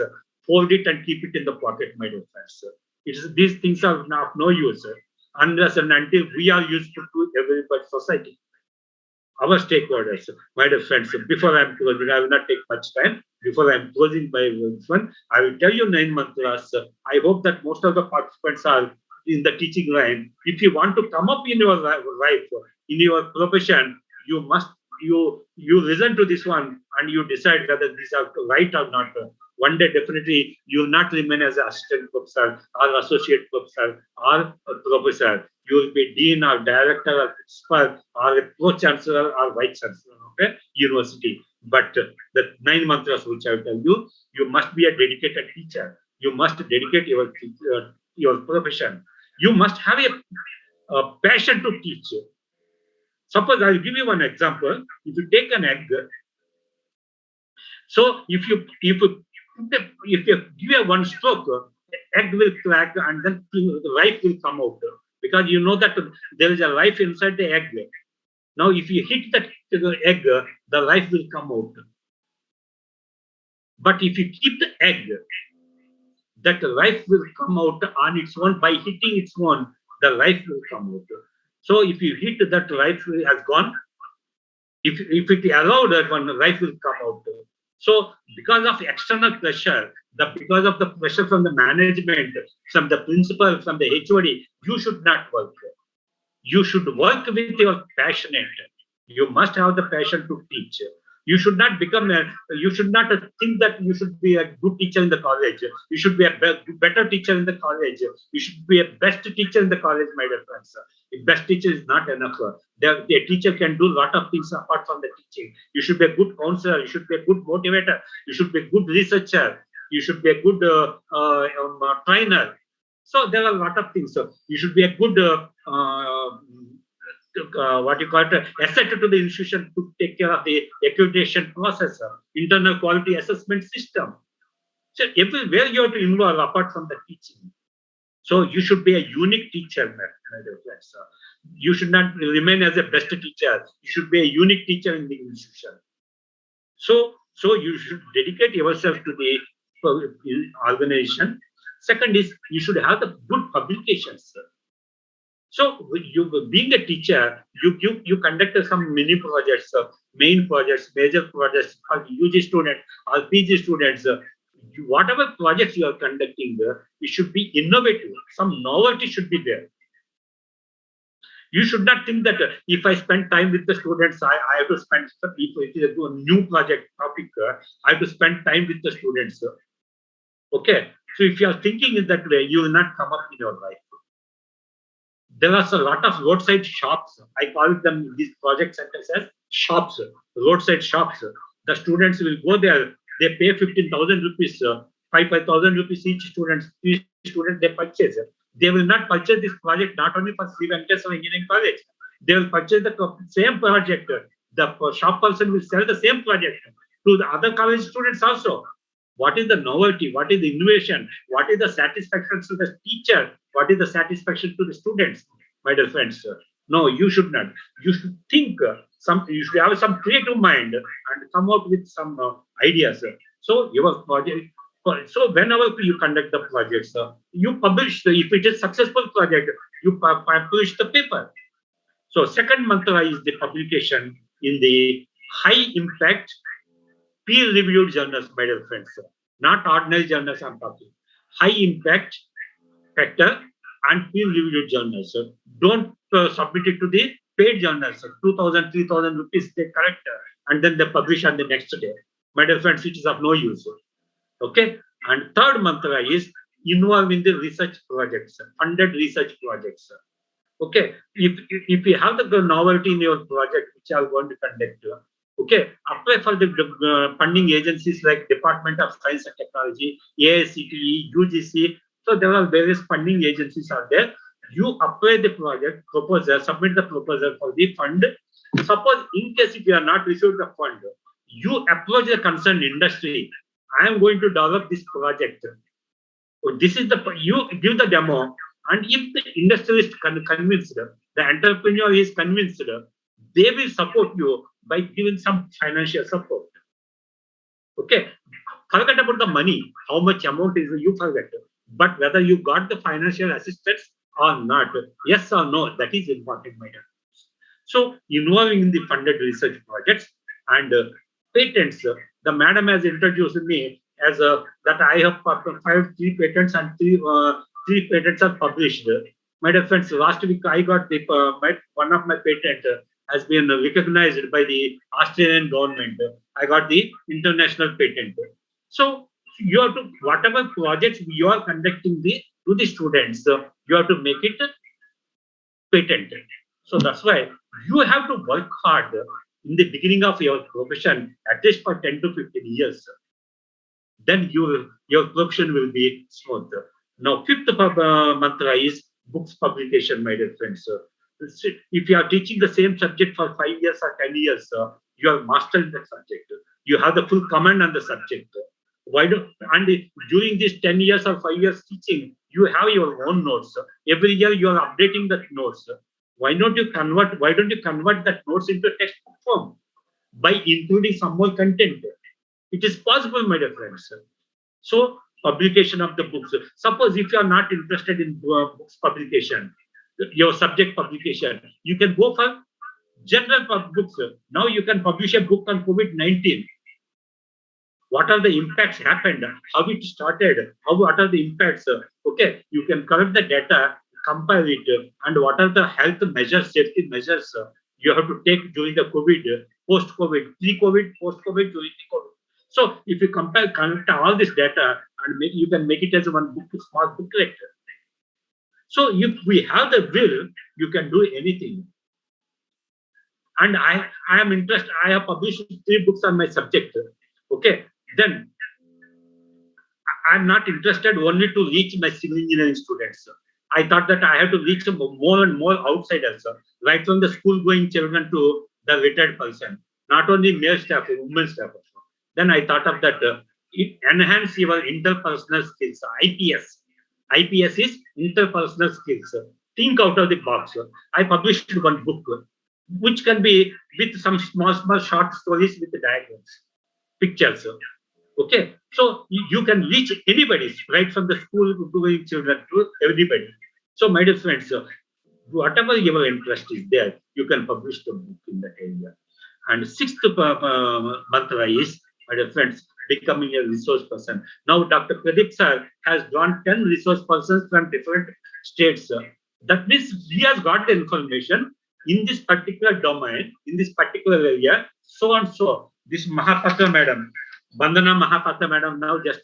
Fold it and keep it in the pocket, my dear friends. These things are of no use unless and until we are useful to everybody, society, our stakeholders. My dear friends, before I am closing, I will not take much time. Before I am closing by this one, I will tell you 9 mantras. I hope that most of the participants are in the teaching line. If you want to come up in your life, in your profession, you must you listen to this one and you decide whether these are right or not. One day definitely you will not remain as an assistant professor or associate professor or a professor. You will be dean or director or principal or a pro-chancellor or vice chancellor of a university. But the 9 mantras which I will tell you, you must be a dedicated teacher. You must dedicate your profession. You must have a passion to teach. Suppose I will give you one example. If you take an egg, so if you give a one stroke, the egg will crack and then the life will come out, because you know that there is a life inside the egg. Now, if you hit that egg, the life will come out. But if you keep the egg, that life will come out on its own. By hitting its own, the life will come out. So if you hit that, life has gone. If it allowed that one, life will come out. So because of external pressure, because of the pressure from the management, from the principal, from the HOD, you should not work. You should work with your passionate. You must have the passion to teach. You should not you should not think that you should be a good teacher in the college. You should be a better teacher in the college. You should be a best teacher in the college, my dear friends. A best teacher is not enough. The teacher can do a lot of things apart from the teaching. You should be a good counselor. You should be a good motivator. You should be a good researcher. You should be a good trainer. So there are a lot of things. So you should be a good what you call it, asset to the institution to take care of the accreditation process, internal quality assessment system. So everywhere you have to involve apart from the teaching. So you should be a unique teacher, my dear friends. You should not remain as a best teacher. You should be a unique teacher in the institution. So you should dedicate yourself to the organization. Second is you should have the good publications. So you being a teacher, you conduct some mini projects, main projects, major projects for UG students or PG students. Whatever projects you are conducting, it should be innovative. Some novelty should be there. You should not think that if I spend time with the students, I have to spend, if it is a new project topic, I have to spend time with the students. Okay. So if you are thinking in that way, you will not come up in your life. There are a lot of roadside shops. I call them, these project centers as shops, roadside shops. The students will go there. They pay 15,000 rupees, 5,000 rupees each student. Each student they purchase. They will not purchase this project not only for Sri Venkateswara Engineering College. They will purchase the same project. The shop person will sell the same project to the other college students also. What is the novelty? What is the innovation? What is the satisfaction to the teacher? What is the satisfaction to the students, my dear friends? No, you should not. You should think you should have some creative mind and come out with some ideas. So your project. So whenever you conduct the projects, you publish. If it is successful project, you publish the paper. So second mantra is the publication in the high impact peer-reviewed journals, my dear friends. Not ordinary journals I'm talking. High impact factor and peer-reviewed journals. Don't submit it to the paid journals. 2,000, 3,000 rupees they collect and then they publish on the next day. My dear friends, it is of no use. Okay. And third mantra is involve in the research projects, funded research projects. Okay. If you have the novelty in your project which you are going to conduct, okay, apply for the funding agencies like Department of Science and Technology, AICTE, UGC. So there are various funding agencies out there. You apply the project proposal, submit the proposal for the fund. Suppose in case if you are not received the fund, you approach the concerned industry. I am going to develop this project. So this is you give the demo, and if the industry is convinced, the entrepreneur is convinced, they will support you by giving some financial support. Okay, forget about the money, how much amount is you forget, but whether you got the financial assistance or not, yes or no, that is important matter. So involving in the funded research projects and patents. The madam has introduced me as that I have filed 3 patents and 3 patents are published. My dear friends, last week I got the one of my patent has been recognized by the Australian government. I got the international patent. So you have to, whatever projects you are conducting to the students, you have to make it patented. So that's why you have to work hard in the beginning of your profession, at least for 10 to 15 years. Then your profession will be smooth. Now, fifth mantra is books publication, my dear friends. If you are teaching the same subject for 5 years or 10 years, you have mastered the subject. You have the full command on the subject. And during these 10 years or 5 years teaching, you have your own notes. Every year you are updating the notes. Why don't you convert that notes into textbook form by including some more content? It is possible, my dear friends. So publication of the books. Suppose if you are not interested in books publication, your subject publication, you can go for general books. Now you can publish a book on COVID-19. What are the impacts happened? How it started? What are the impacts? Okay, you can collect the data, compile it, and what are the health measures, safety measures you have to take during the COVID. post-COVID, pre-COVID, post-COVID, during the COVID. So if you connect all this data and you can make it as one book, small booklet. So if we have the will, you can do anything. And I am interested. I have published 3 books on my subject. Okay, then I'm not interested only to reach my civil engineering students. I thought that I have to reach more and more outsiders, right from the school-going children to the retired person, not only male staff, women staff also. Then I thought of that enhance your interpersonal skills, IPS. IPS is interpersonal skills. Think out of the box. I published one book, which can be with some small short stories with the diagrams, pictures. Okay, so you can reach anybody, right from the school going children to everybody. So my dear friends, whatever your interest is there, you can publish the book in that area. And 6th mantra is, my dear friends, becoming a resource person. Now Dr. Pradeep sir has drawn 10 resource persons from different states. That means he has got the information in this particular domain, in this particular area, so and so. This Mahapatra madam, Bandana Mahapatra madam, now just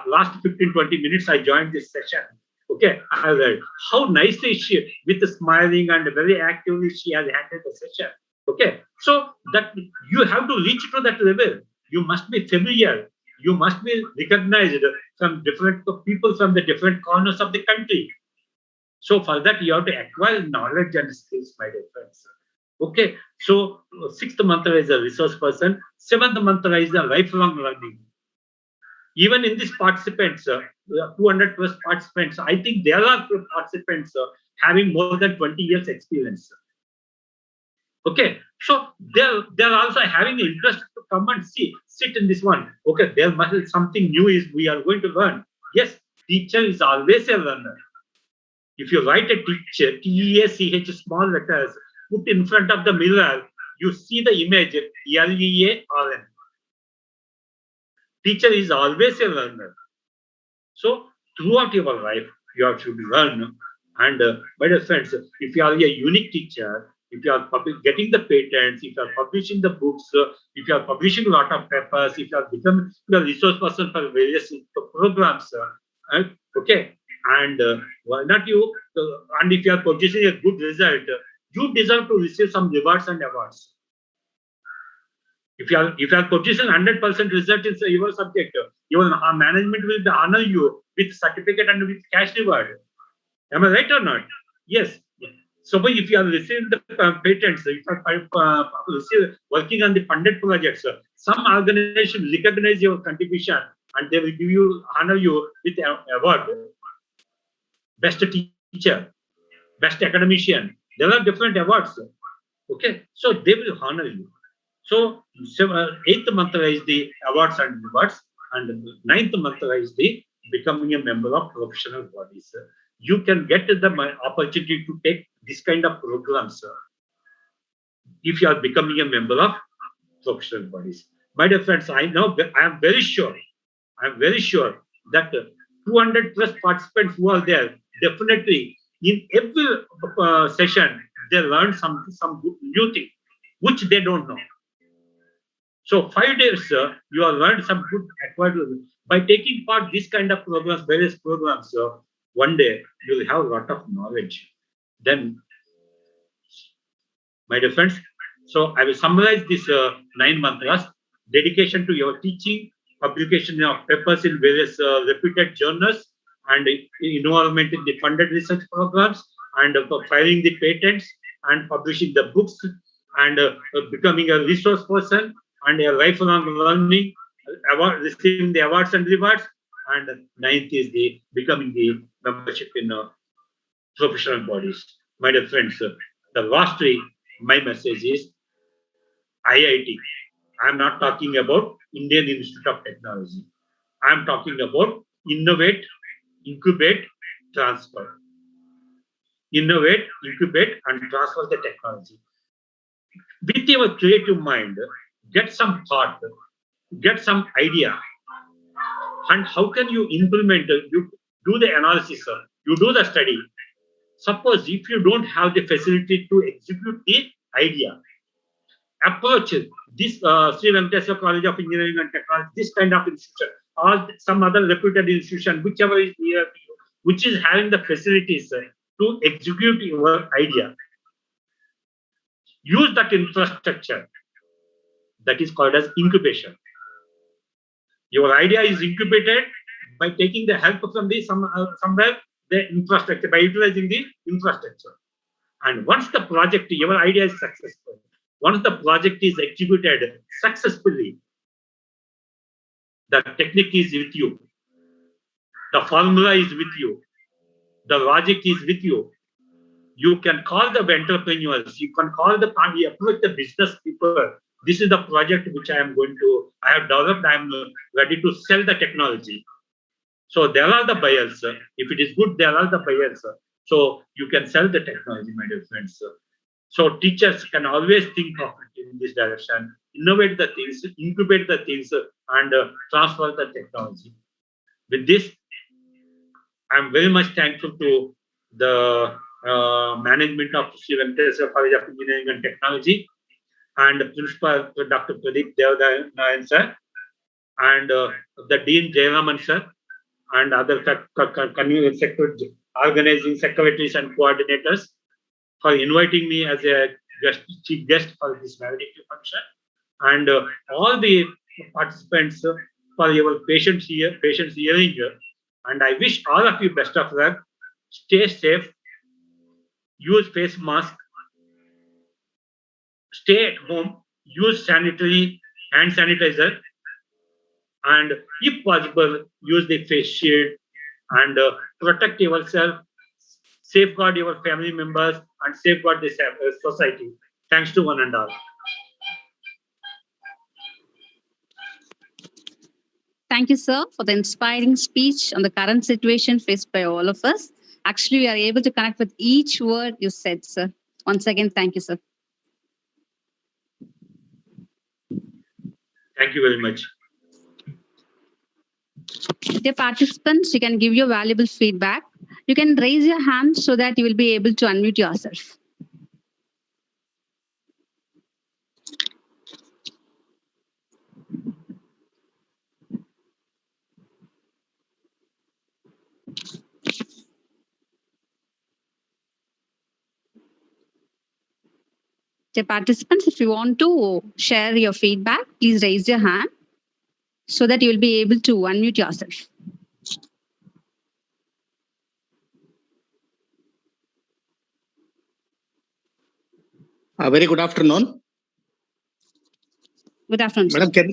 last 15-20 minutes I joined this session. Okay, I read how nicely she, with smiling and very actively, she has handled the session. Okay, so that you have to reach to that level. You must be familiar. You must be recognized from different people from the different corners of the country. So for that, you have to acquire knowledge and skills, my dear friends. Okay, so 6th mantra is a resource person. 7th mantra is a lifelong learning. Even in these participants, 200 plus participants, I think there are participants having more than 20 years experience. Okay, so they're also having interest to come and sit in this one. Okay, there must be something new is we are going to learn. Yes, teacher is always a learner. If you write a teacher, T-E-A-C-H, small letters, put in front of the mirror, you see the image, L-E-A-R-N. Teacher is always a learner. So throughout your life, you have to learn. And my dear friends, if you are a unique teacher, if you are getting the patents, if you are publishing the books, if you are publishing a lot of papers, if you are becoming the resource person for various programs, okay, and why not you? And if you are producing a good result, you deserve to receive some rewards and awards. If you are producing 100% result in your subject, your management will honor you with certificate and with cash reward. Am I right or not? Yes. So if you are receiving the patents, if you are working on the funded projects, some organization recognize your contribution and they will give you, honor you with an award. Best teacher, best academician. There are different awards. Okay, so they will honor you. So 8th mantra is the awards and rewards, and 9th mantra is the becoming a member of professional bodies. You can get the opportunity to take this kind of programs if you are becoming a member of professional bodies. My dear friends, I am very sure that 200 plus participants who are there, definitely in every session, they learn some good new thing, which they don't know. So 5 days, you have learned some good acquired by taking part this kind of programs, various programs. One day you will have a lot of knowledge. Then, my dear friends, so I will summarize this 9 mantras: dedication to your teaching, publication of papers in various reputed journals, and involvement in the funded research programs, and filing the patents, and publishing the books, and becoming a resource person, and a lifelong learning, receiving the awards and rewards, and 9th is the becoming the membership in professional bodies. My dear friends, the lastly, my message is IIT. I am not talking about Indian Institute of Technology. I am talking about innovate, incubate, transfer. Innovate, incubate, and transfer the technology. With your creative mind, get some thought, get some idea, and how can you implement it? You do the analysis, you do the study. Suppose if you don't have the facility to execute the idea, approach this Sri Venkateswara College of Engineering and Technology, this kind of institution, or some other reputed institution, whichever is near to you, which is having the facilities to execute your idea. Use that infrastructure. That is called as incubation. Your idea is incubated by taking the help from the somewhere the infrastructure, by utilizing the infrastructure. And once the project, your idea is successful, once the project is executed successfully, the technique is with you, the formula is with you, the logic is with you. You can call the entrepreneurs, you can call the party, approach the business people. This is the project which I have developed, I am ready to sell the technology. So there are the buyers. If it is good, there are the buyers. So you can sell the technology, my dear friends. So teachers can always think of it in this direction, innovate the things, incubate the things, and transfer the technology. With this, I'm very much thankful to the management of Sri Venkateswara College of Engineering and Technology and Principal Dr. Pradeep Devanayan sir and the Dean Jayaraman sir and other organizing secretaries and coordinators for inviting me as a chief guest for this validity function, and all the participants for your patience hearing. And I wish all of you best of luck. Stay safe. Use face mask. Stay at home. Use hand sanitizer. And if possible, use the face shield and protect yourself, safeguard your family members, and safeguard the society. Thanks to one and all. Thank you, sir, for the inspiring speech on the current situation faced by all of us. Actually, we are able to connect with each word you said, sir. Once again, thank you, sir. Thank you very much. Dear participants, you can give your valuable feedback. You can raise your hand so that you will be able to unmute yourself. Dear participants, if you want to share your feedback, please raise your hand so that you will be able to unmute yourself. Very good afternoon. Good afternoon, Madam, can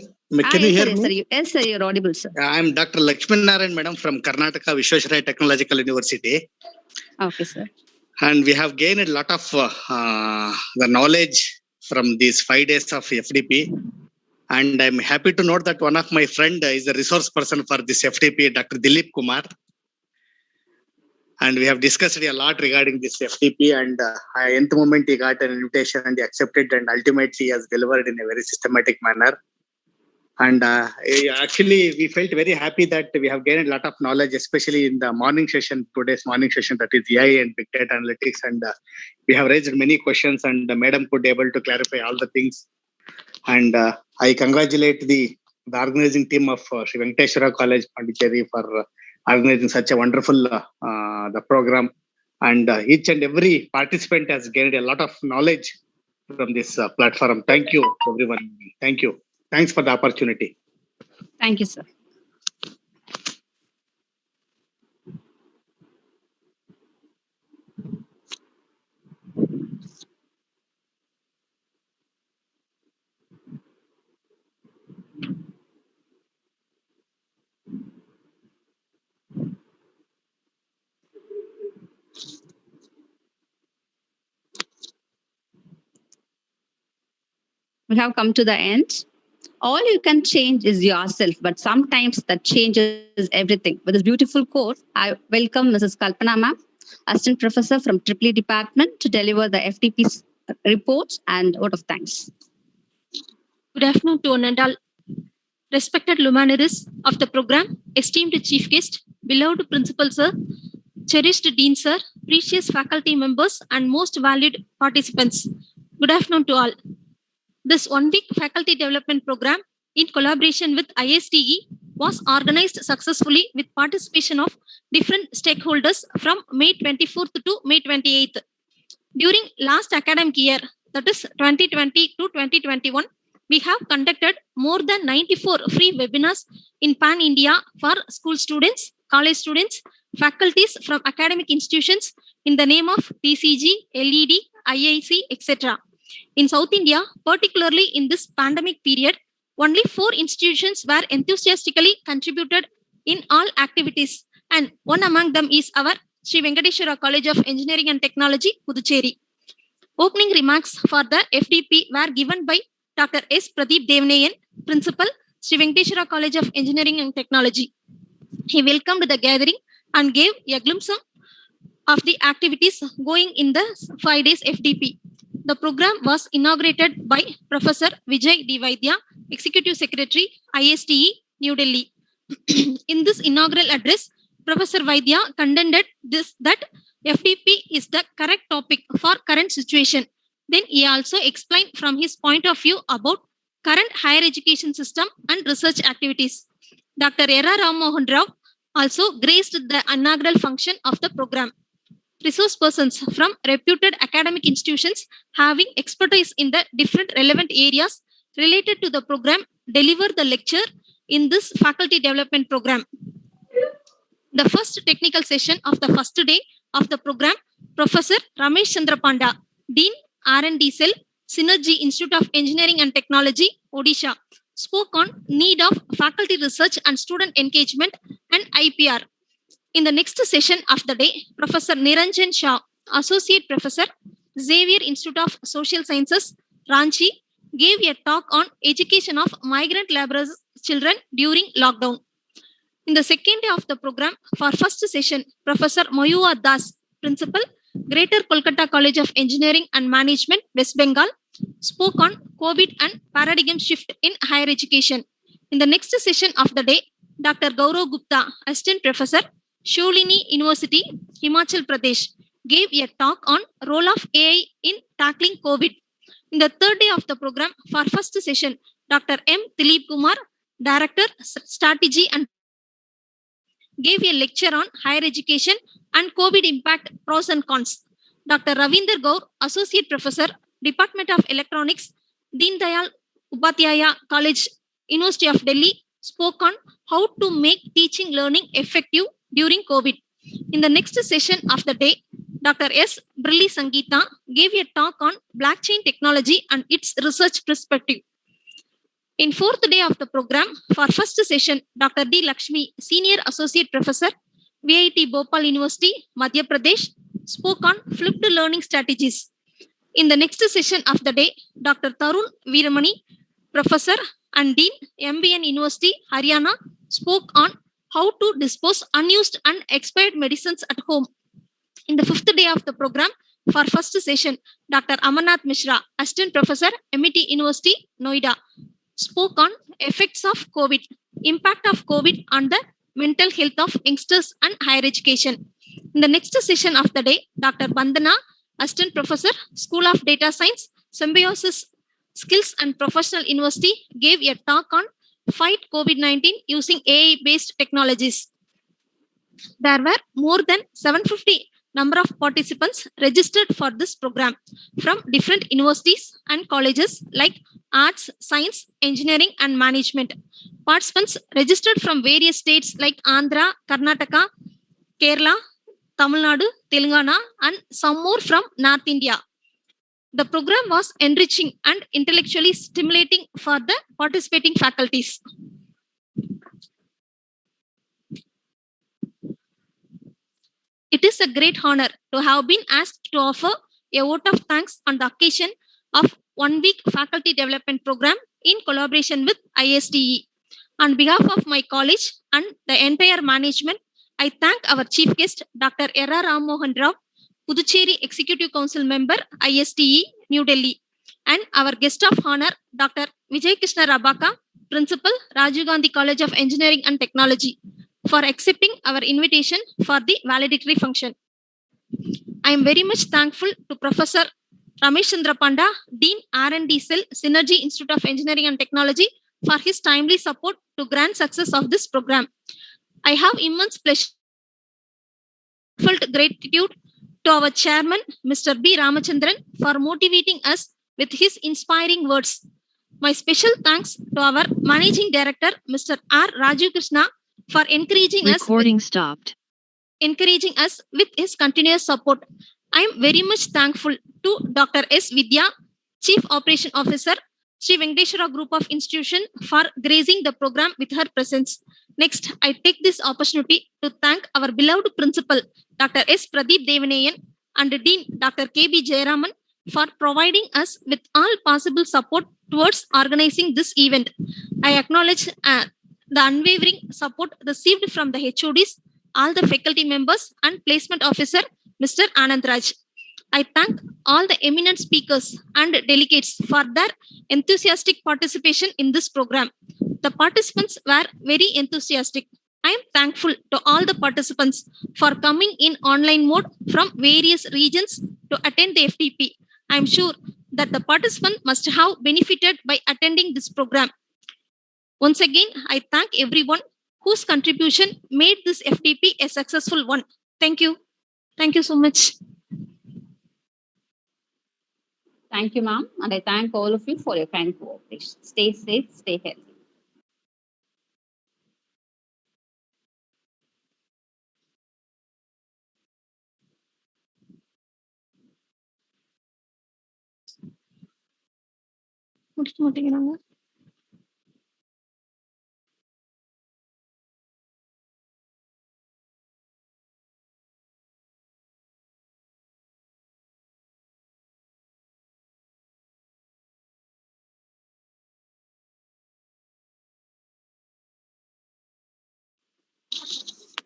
you hear me? Yes, sir, you're audible, sir. I'm Dr. Lakshman Narayan, madam, from Karnataka Vishwesvaraya Technological University. Okay, sir. And we have gained a lot of the knowledge from these 5 days of FDP. And I'm happy to note that one of my friend is the resource person for this FDP, Dr. Dilip Kumar. And we have discussed a lot regarding this FDP, and at the moment he got an invitation and he accepted, and ultimately he has delivered in a very systematic manner. And actually, we felt very happy that we have gained a lot of knowledge, especially in the morning session, today's morning session, that is AI and Big Data Analytics. And we have raised many questions, and the madam could be able to clarify all the things. And I congratulate the organizing team of Sri Venkateswara College, Puducherry, for organizing such a wonderful the program. And each and every participant has gained a lot of knowledge from this platform. Thank you, everyone. Thank you. Thanks for the opportunity. Thank you, sir. We have come to the end. All you can change is yourself, but sometimes that changes everything. With this beautiful course, I welcome Mrs. Kalpana ma'am, Assistant Professor from EEE Department, to deliver the FDP reports and vote of thanks. Good afternoon to one and all. Respected luminaries of the program, esteemed Chief Guest, beloved Principal Sir, cherished Dean Sir, precious faculty members, and most valued participants. Good afternoon to all. This 1 week faculty development program in collaboration with ISTE was organized successfully with participation of different stakeholders from May 24th to May 28th. During last academic year, that is 2020 to 2021, we have conducted more than 94 free webinars in Pan India for school students, college students, faculties from academic institutions in the name of TCG, LED, IIC, etc. In South India, particularly in this pandemic period, only 4 institutions were enthusiastically contributed in all activities, and one among them is our Sri Venkateswara College of Engineering and Technology, Puducherry. Opening remarks for the FDP were given by Dr. S. Pradeep Devnayan, Principal, Sri Venkateswara College of Engineering and Technology. He welcomed the gathering and gave a glimpse of the activities going in the 5 days FDP. The program was inaugurated by Professor Vijay D. Vaidya, Executive Secretary, ISTE, New Delhi. In this inaugural address, Professor Vaidya contended that FDP is the correct topic for current situation. Then he also explained from his point of view about current higher education system and research activities. Dr. R. Ram Mohan Rao also graced the inaugural function of the program. Resource persons from reputed academic institutions having expertise in the different relevant areas related to the program deliver the lecture in this faculty development program. The first technical session of the first day of the program, Professor Ramesh Chandra Panda, Dean R&D Cell, Synergy Institute of Engineering and Technology, Odisha, spoke on need of faculty research and student engagement and IPR. In the next session of the day, Professor Niranjan Shah, Associate Professor, Xavier Institute of Social Sciences, Ranchi, gave a talk on education of migrant laborers children during lockdown. In the second day of the program, for first session, Professor Mayua Das, Principal, Greater Kolkata College of Engineering and Management, West Bengal, spoke on COVID and paradigm shift in higher education. In the next session of the day, Dr. Gaurav Gupta, Assistant Professor, Sholini University, Himachal Pradesh, gave a talk on role of AI in tackling COVID. In the third day of the program, for first session, Dr. M. Dilip Kumar, Director, Strategy and gave a lecture on higher education and COVID impact pros and cons. Dr. Ravinder Gaur, Associate Professor, Department of Electronics, Deen Dayal Upadhyaya College, University of Delhi, spoke on how to make teaching learning effective during COVID. In the next session of the day, Dr. S. Brilli Sangeeta gave a talk on blockchain technology and its research perspective. In fourth day of the program, for first session, Dr. D. Lakshmi, Senior Associate Professor, VIT Bhopal University, Madhya Pradesh, spoke on flipped learning strategies. In the next session of the day, Dr. Tarun Veeramani, Professor and Dean, MBN University, Haryana, spoke on how to dispose unused and expired medicines at home. In the fifth day of the program, for first session, Dr. Amarnath Mishra, Assistant Professor, MET University, Noida, spoke on effects of COVID, impact of COVID on the mental health of youngsters and higher education. In the next session of the day, Dr. Bandana, Assistant Professor, School of Data Science, Symbiosis Skills and Professional University, gave a talk on fight COVID-19 using AI-based technologies. There were more than 750 number of participants registered for this program from different universities and colleges like Arts, Science, Engineering and Management. Participants registered from various states like Andhra, Karnataka, Kerala, Tamil Nadu, Telangana and some more from North India. The program was enriching and intellectually stimulating for the participating faculties. It is a great honor to have been asked to offer a vote of thanks on the occasion of 1 week faculty development program in collaboration with ISTE. On behalf of my college and the entire management, I thank our chief guest, Dr. R. Ram Mohan Rao, Puducherry Executive Council Member, ISTE, New Delhi, and our guest of honor, Dr. Vijay Krishna Rabaka, Principal, Rajiv Gandhi College of Engineering and Technology, for accepting our invitation for the valedictory function. I am very much thankful to Professor Ramesh Chandra Panda, Dean R&D Cell, Synergy Institute of Engineering and Technology, for his timely support to grand success of this program. I have immense pleasure, gratitude to our chairman, Mr. B. Ramachandran, for motivating us with his inspiring words. My special thanks to our managing director, Mr. R. Rajiv Krishna, for encouraging us with his continuous support. I am very much thankful to Dr. S. Vidya, Chief Operation Officer, Sri Venkateshwara Group of Institution, for gracing the program with her presence. Next, I take this opportunity to thank our beloved principal, Dr. S. Pradeep Devanayan, and Dean Dr. K. B. Jayaraman, for providing us with all possible support towards organizing this event. I acknowledge the unwavering support received from the HODs, all the faculty members, and placement officer, Mr. Anand Raj. I thank all the eminent speakers and delegates for their enthusiastic participation in this program. The participants were very enthusiastic. I am thankful to all the participants for coming in online mode from various regions to attend the FDP. I am sure that the participant must have benefited by attending this program. Once again, I thank everyone whose contribution made this FDP a successful one. Thank you. Thank you so much. Thank you, ma'am. And I thank all of you for your kind cooperation. Stay safe, stay healthy.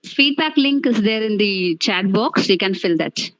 Feedback link is there in the chat box. You can fill that.